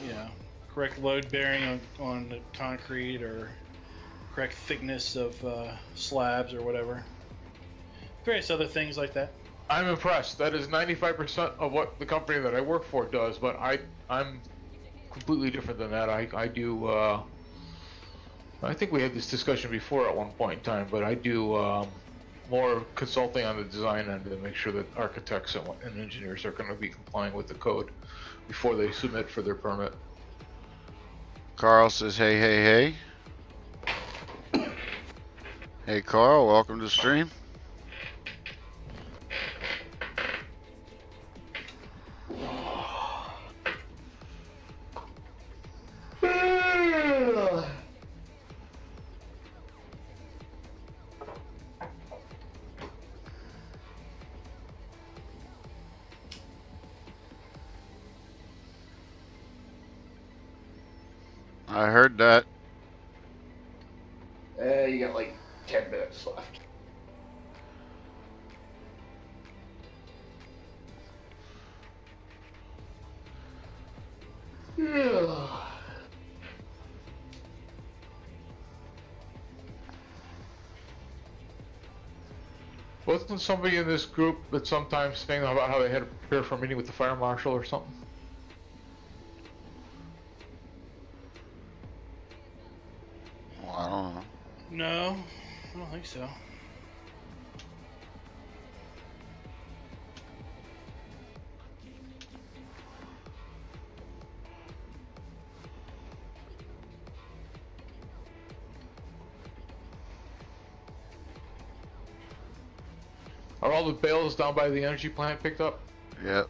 You know, correct load bearing on the concrete, or correct thickness of slabs or whatever. Various other things like that. I'm impressed. That is 95% of what the company that I work for does, but I'm completely different than that. I do, I think we had this discussion before at one point in time, but I do more consulting on the design end to make sure that architects and engineers are going to be complying with the code before they submit for their permit. Carl says, hey, hey, hey. Hey, Carl, welcome to the stream. I heard that. You got like 10 minutes left. Wasn't somebody in this group that sometimes saying about how they had to prepare for a meeting with the fire marshal or something? Well, I don't know. No, I don't think so. Are all the bales down by the energy plant picked up? Yep.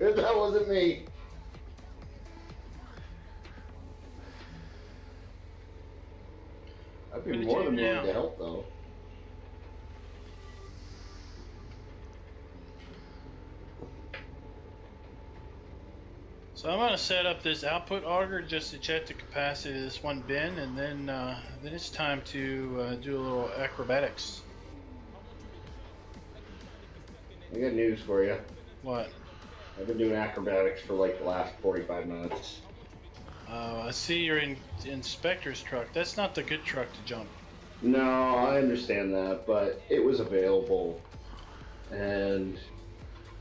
That wasn't me. I'd be more than willing to help, though. So I'm going to set up this output auger just to check the capacity of this one bin, and then it's time to do a little acrobatics. I got news for you. What? I've been doing acrobatics for like the last 45 minutes. I see you're in inspector's truck. That's not the good truck to jump. No, I understand that, but it was available, and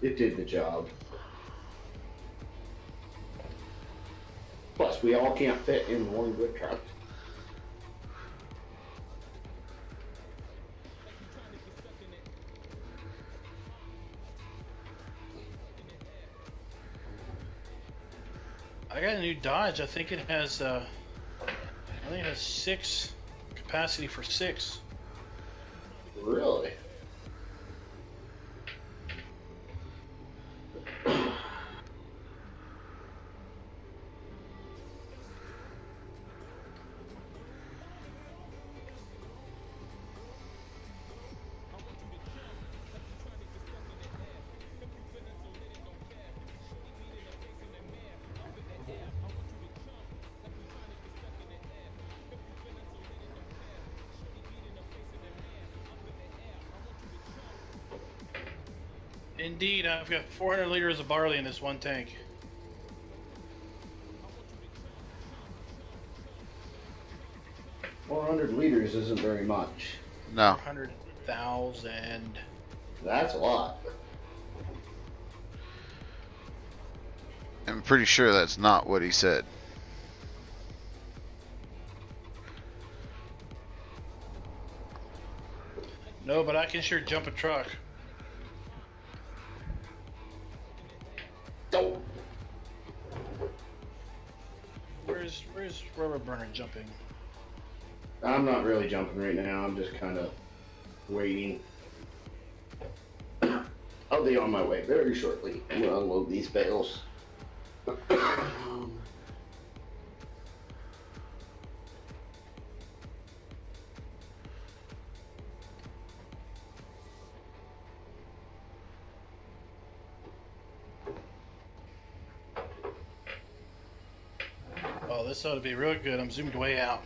it did the job. Plus, we all can't fit in one good truck. I got a new Dodge. I think it has 6 capacity for 6. Really? Indeed, I've got 400 liters of barley in this one tank. $400 isn't very much. No. 400,000. That's a lot. I'm pretty sure that's not what he said. No, but I can sure jump a truck. Oh. Where's Rubber Burner jumping? I'm not really jumping right now. I'm just kind of waiting. I'll be on my way very shortly. I'm gonna unload these bales. Oh, this ought to be real good. I'm zoomed way out.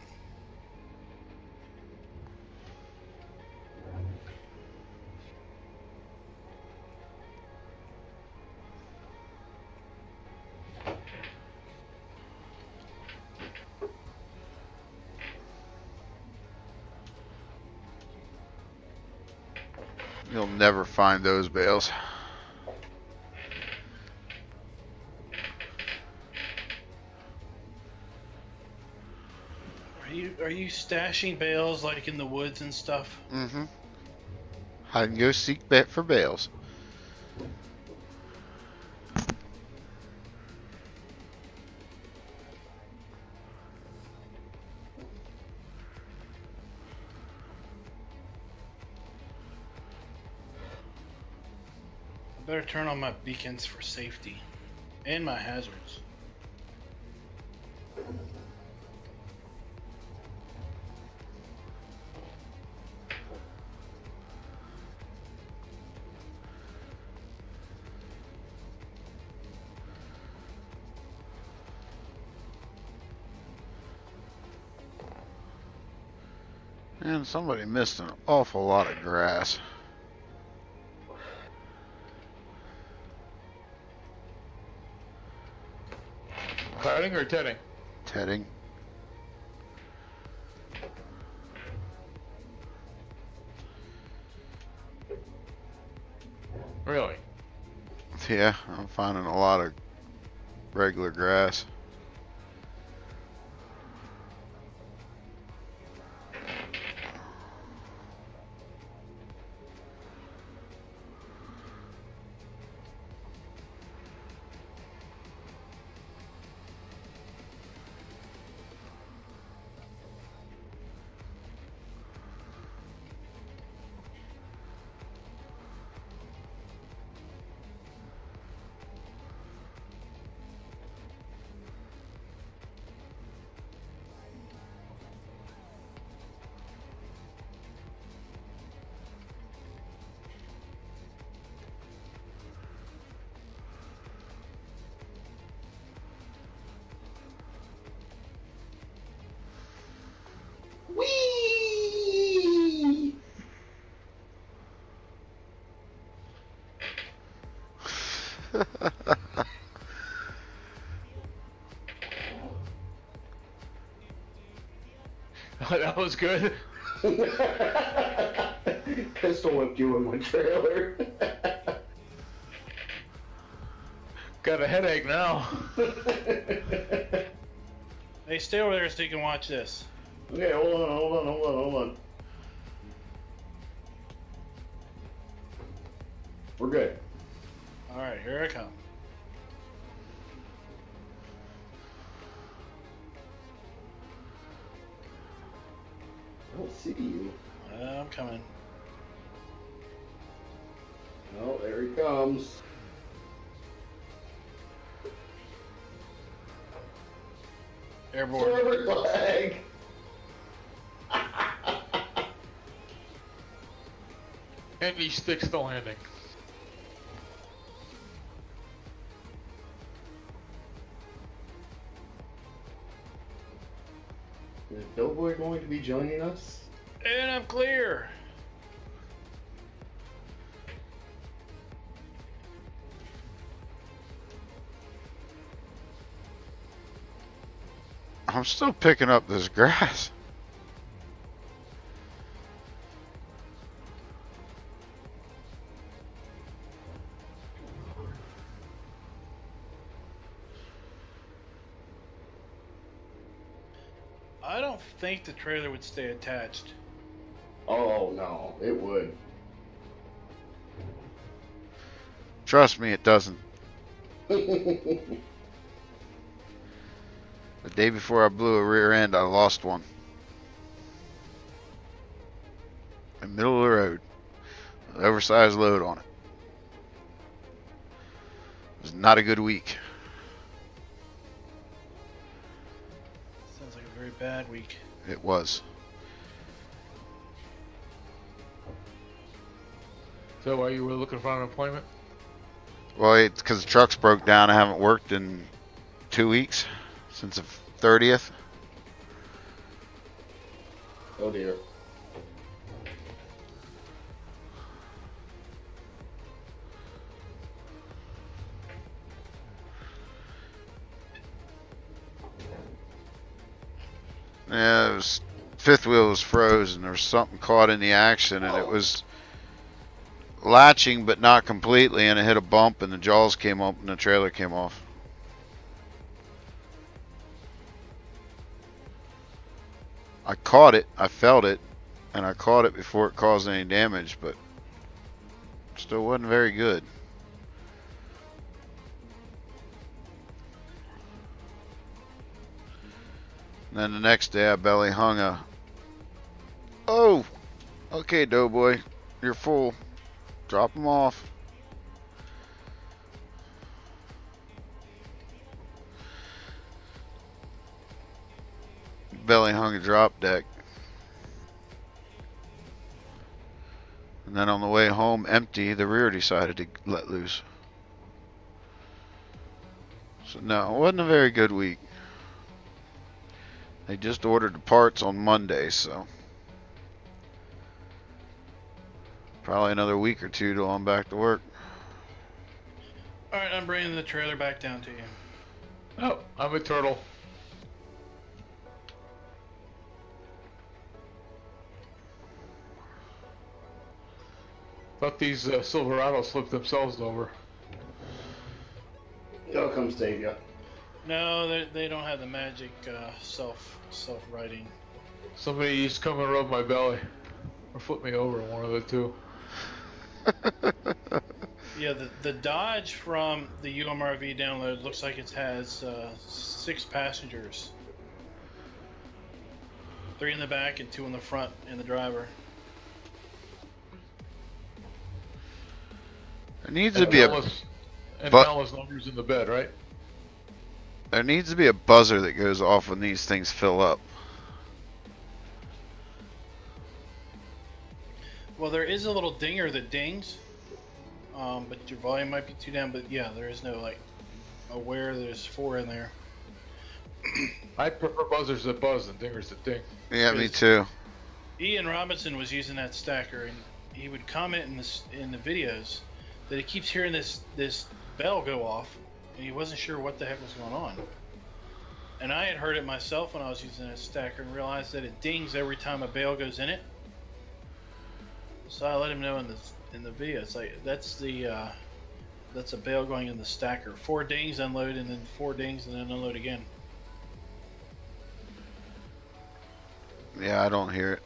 You'll never find those bales. Are you stashing bales like in the woods and stuff? Mm-hmm. Hide and go seek bet for bales. I better turn on my beacons for safety and my hazards. And somebody missed an awful lot of grass. Cutting or tedding? Tedding. Really? Yeah, I'm finding a lot of regular grass. Whee! That was good. Pistol whipped you in my trailer. Got a headache now. Hey, stay over there so you can watch this. Okay, hold on. We're good. Alright, here I come. I don't see you. I'm coming. Oh, there he comes. Airborne. Forward flag. And he sticks the landing. Is DoughBoy going to be joining us? And I'm clear. I'm still picking up this grass. I don't think the trailer would stay attached. Oh no, it would. Trust me, it doesn't. The day before I blew a rear end, I lost one. In the middle of the road. An oversized load on it. It was not a good week. Sounds like a very bad week. It was. So why you were looking for unemployment? Well, it's because the truck's broke down. I haven't worked in 2 weeks. Since the 30th. Oh dear. Yeah, it was, fifth wheel was froze and there was something caught in the action and it was latching but not completely, and it hit a bump and the jaws came up and the trailer came off. I caught it, I felt it, and I caught it before it caused any damage, but still wasn't very good. And then the next day I belly hung a, oh, okay DoughBoy, you're full, drop them off. Belly hung a drop deck. And then on the way home empty, the rear decided to let loose. So no, it wasn't a very good week. They just ordered the parts on Monday, so probably another week or two till I'm back to work. Alright, I'm bringing the trailer back down to you. Oh, I'm a turtle. Thought these Silverados flipped themselves over. They'll come save you. No, they don't have the magic self-righting. Somebody used to come and rub my belly. Or flip me over, one of the two. Yeah, the Dodge from the UMRV download looks like it has 6 passengers. 3 in the back and 2 in the front and the driver. There needs to be a countless numbers in the bed, right? There needs to be a buzzer that goes off when these things fill up. Well, there is a little dinger that dings, but your volume might be too down. But yeah, there is no like aware there's 4 in there. I prefer buzzers that buzz than dingers that ding. Yeah, me too. Ian Robinson was using that stacker, and he would comment in the videos that he keeps hearing this bell go off, and he wasn't sure what the heck was going on. And I had heard it myself when I was using that stacker and realized that it dings every time a bale goes in it. So I let him know in the video. It's like that's a bale going in the stacker. 4 dings, unload, and then 4 dings, and then unload again. Yeah, I don't hear it.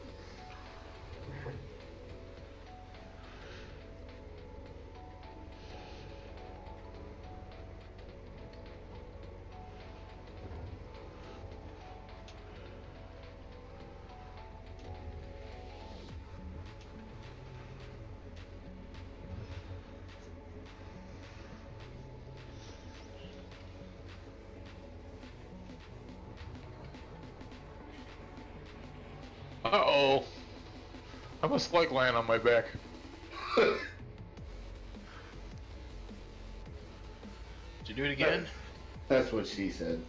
Uh-oh. I must like lying on my back. Did you do it again? That's what she said.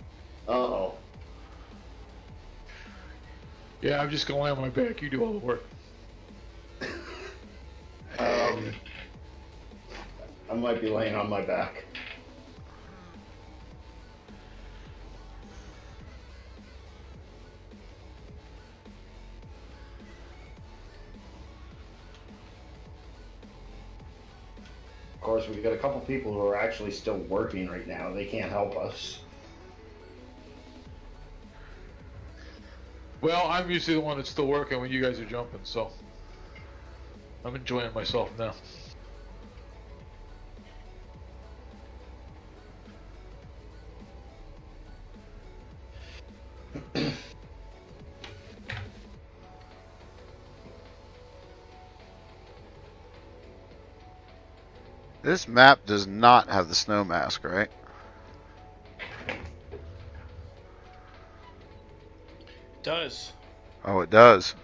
Uh-oh. Yeah, I'm just gonna lie on my back. You do all the work. I might be laying on my back. Of course, we've got a couple people who are actually still working right now. They can't help us. Well, I'm usually the one that's still working when you guys are jumping, so I'm enjoying myself now. This map does not have the snow mask, right? Does. Oh, it does.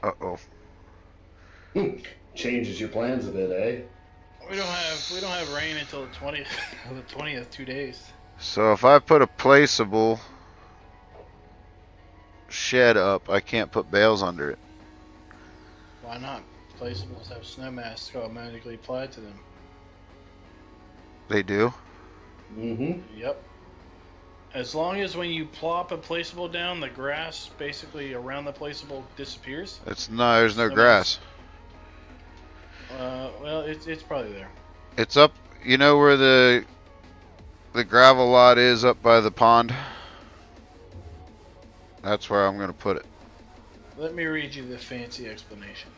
Uh-oh. Changes your plans a bit, eh? We don't have rain until the 20th. The 20th, 2 days. So if I put a placeable shed up, I can't put bales under it. Why not? Placeables have snow masks automatically applied to them. They do? Mm-hmm. Yep. As long as when you plop a placeable down, the grass basically around the placeable disappears. There's no Snow grass. Well, it's probably there. It's up, you know where the gravel lot is up by the pond? That's where I'm going to put it. Let me read you the fancy explanation.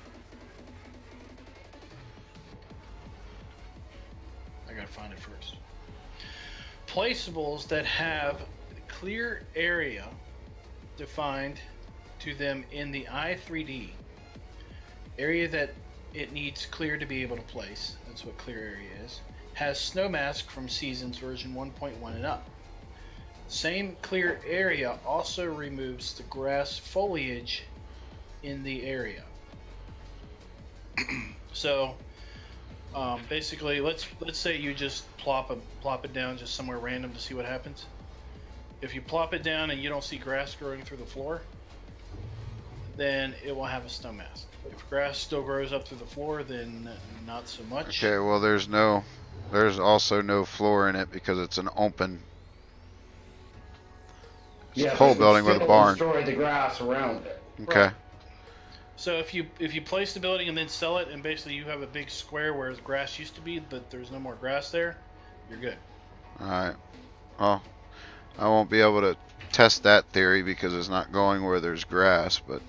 I gotta find it first. Placeables that have clear area defined to them in the i3D, area that it needs clear to be able to place, that's what clear area is, has snow mask from Seasons version 1.1 and up. Same clear area also removes the grass foliage in the area. So basically, let's say you just plop it down just somewhere random to see what happens. If you plop it down and you don't see grass growing through the floor, then it will have a snow mask. If grass still grows up through the floor, then not so much. Okay, well there's also no floor in it because it's an open pole building with a barn. Destroy the grass around it. Okay. Right. So if you place the building and then sell it, and basically you have a big square where the grass used to be, but there's no more grass there, you're good. Alright. Well, I won't be able to test that theory because it's not going where there's grass, but...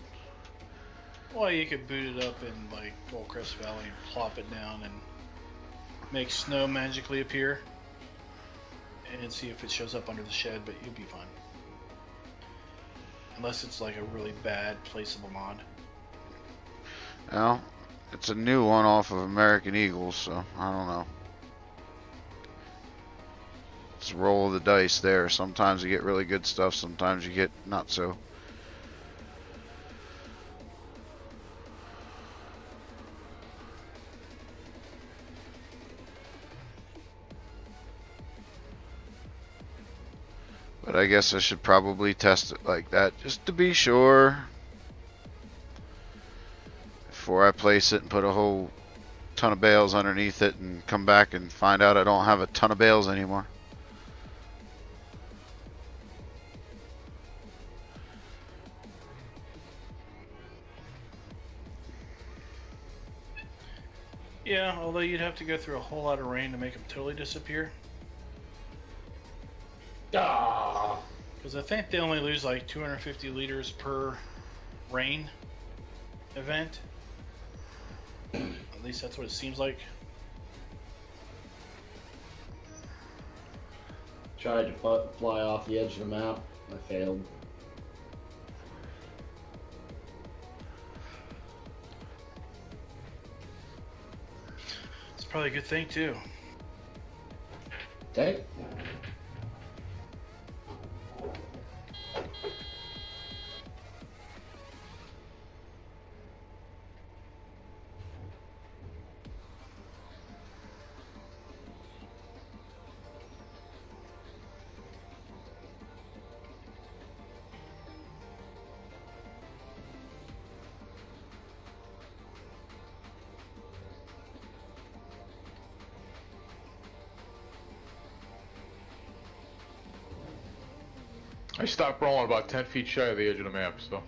Well, you could boot it up in like Gold Crest Valley and plop it down and make snow magically appear and see if it shows up under the shed, but you'll be fine. Unless it's like a really bad placeable mod. Well, it's a new one off of American Eagles, so I don't know. It's a roll of the dice there. Sometimes you get really good stuff, sometimes you get not so. But I guess I should probably test it like that just to be sure before I place it and put a whole ton of bales underneath it and come back and find out I don't have a ton of bales anymore. Yeah, although you'd have to go through a whole lot of rain to make them totally disappear. Because I think they only lose like 250 liters per rain event. At least that's what it seems like. Tried to fly off the edge of the map. I failed. It's probably a good thing too. Okay. I stopped rolling about 10 feet shy of the edge of the map, so.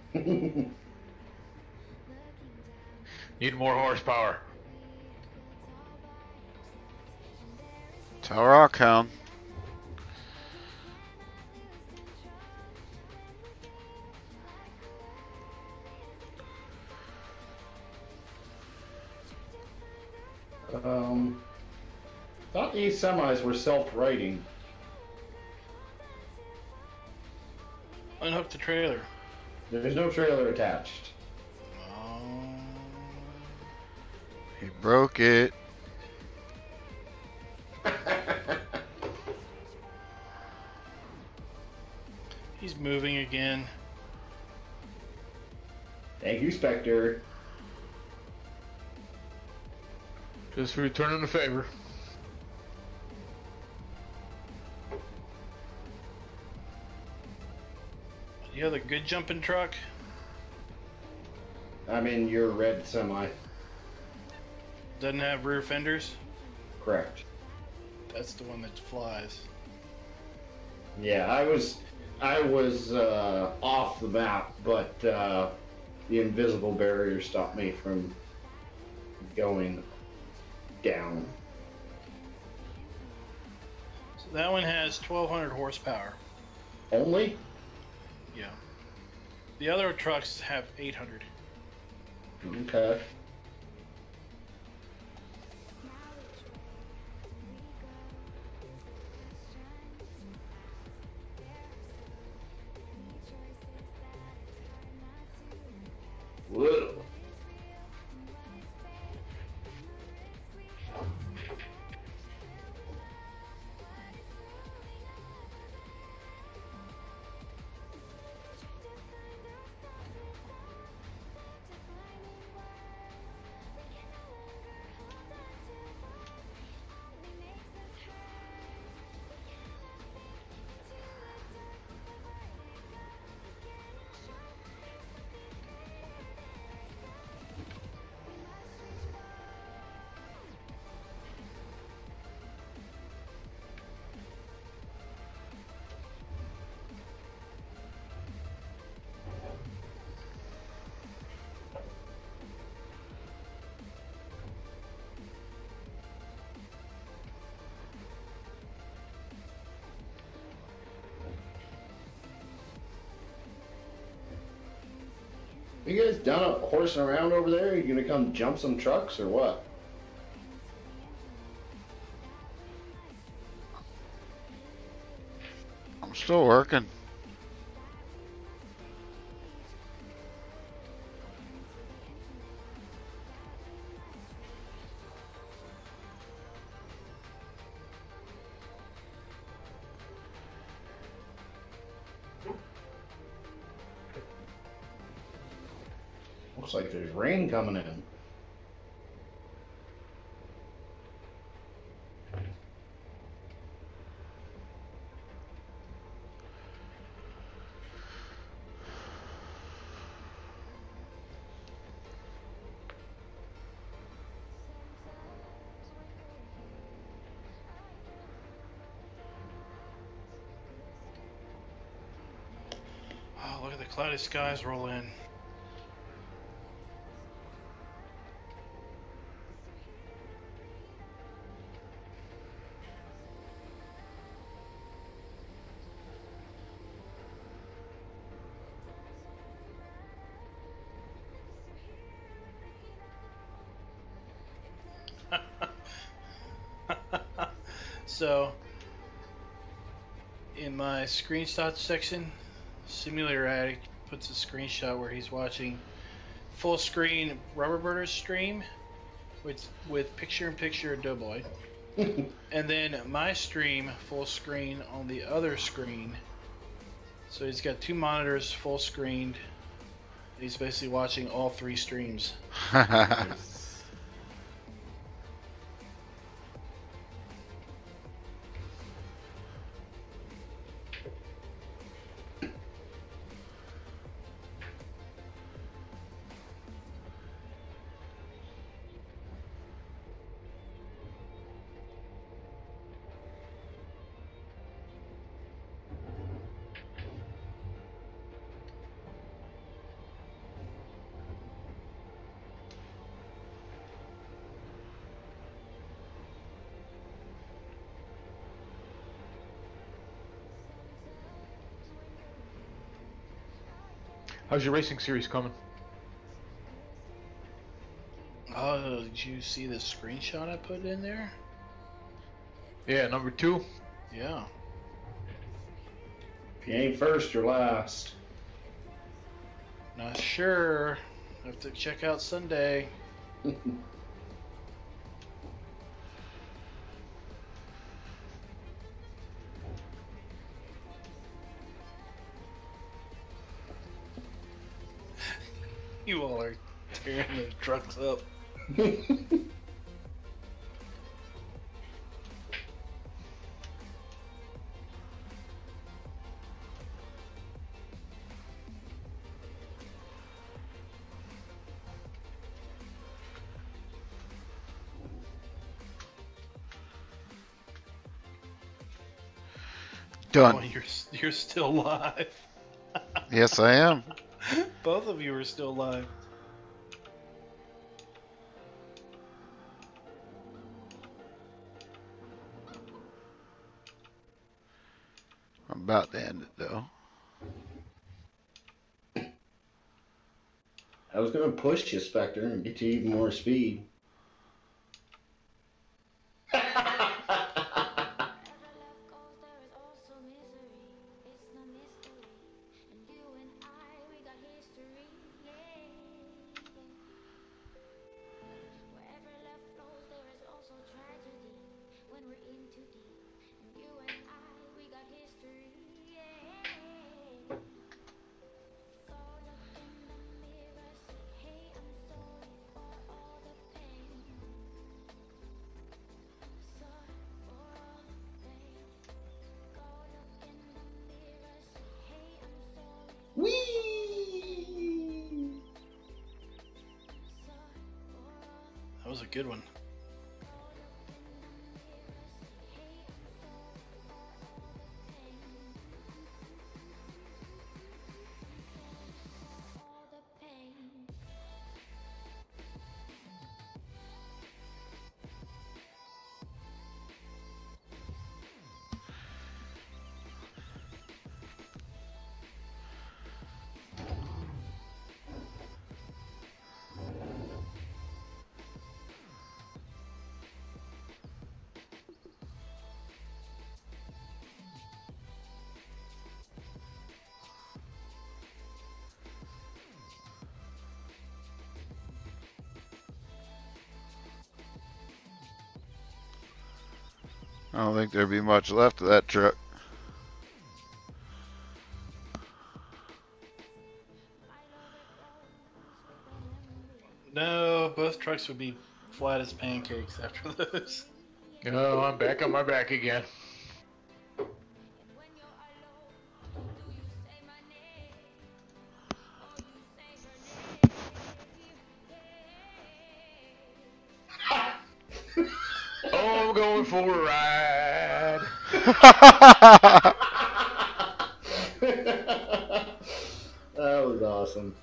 Need more horsepower. Tower Rock Hound. Thought these semis were self-righting. Unhook the trailer. There's no trailer attached. He broke it. He's moving again. Thank you, Spectre. Just returning the favor. You have a good jumping truck? I'm in your red semi. Doesn't have rear fenders? Correct. That's the one that flies. Yeah, I was off the map, but the invisible barrier stopped me from going down. So that one has 1,200 horsepower. Only? Yeah. The other trucks have 800. Okay. Whoa. You guys done up horsing around over there? You gonna come jump some trucks or what? I'm still working. Looks like there's rain coming in. Oh, look at the cloudy skies roll in. So, in my screenshot section, Simulator Addict puts a screenshot where he's watching full screen Rubberbirders stream with picture-in-picture DoughBoy. And then my stream full screen on the other screen. So he's got two monitors full screened. He's basically watching all three streams. How's your racing series coming? Oh, did you see the screenshot I put in there? Yeah, number 2. Yeah. If you ain't first, you're last. Not sure. Have to check out Sunday. You all are tearing the trucks up. Done. Oh, you're still live. Yes, I am. Both of you are still live. I'm about to end it though. I was gonna push you, Spectre, and get you even more speed. Whee! That was a good one. I don't think there'd be much left of that truck. No, both trucks would be flat as pancakes after those. Oh, I'm back on my back again. Oh, I'm going for a ride. That was awesome.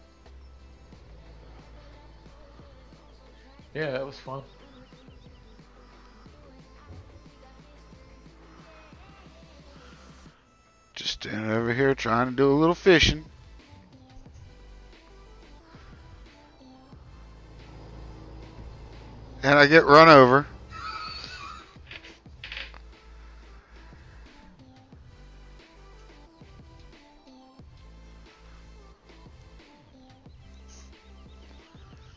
Yeah, that was fun. Just standing over here trying to do a little fishing. And I get run over.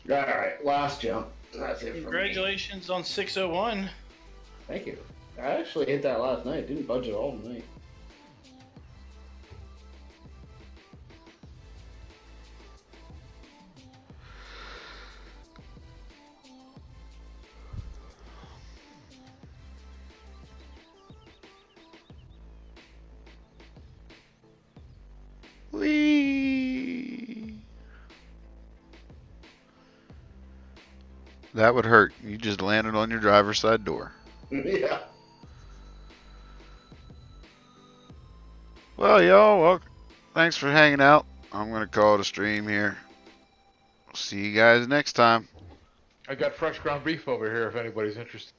Alright, last jump. That's it for me. Congratulations on 601. Thank you. I actually hit that last night. Didn't budget all night. Whee! That would hurt. You just landed on your driver's side door. Yeah. Well, y'all, thanks for hanging out. I'm going to call it a stream here. See you guys next time. I got fresh ground beef over here if anybody's interested.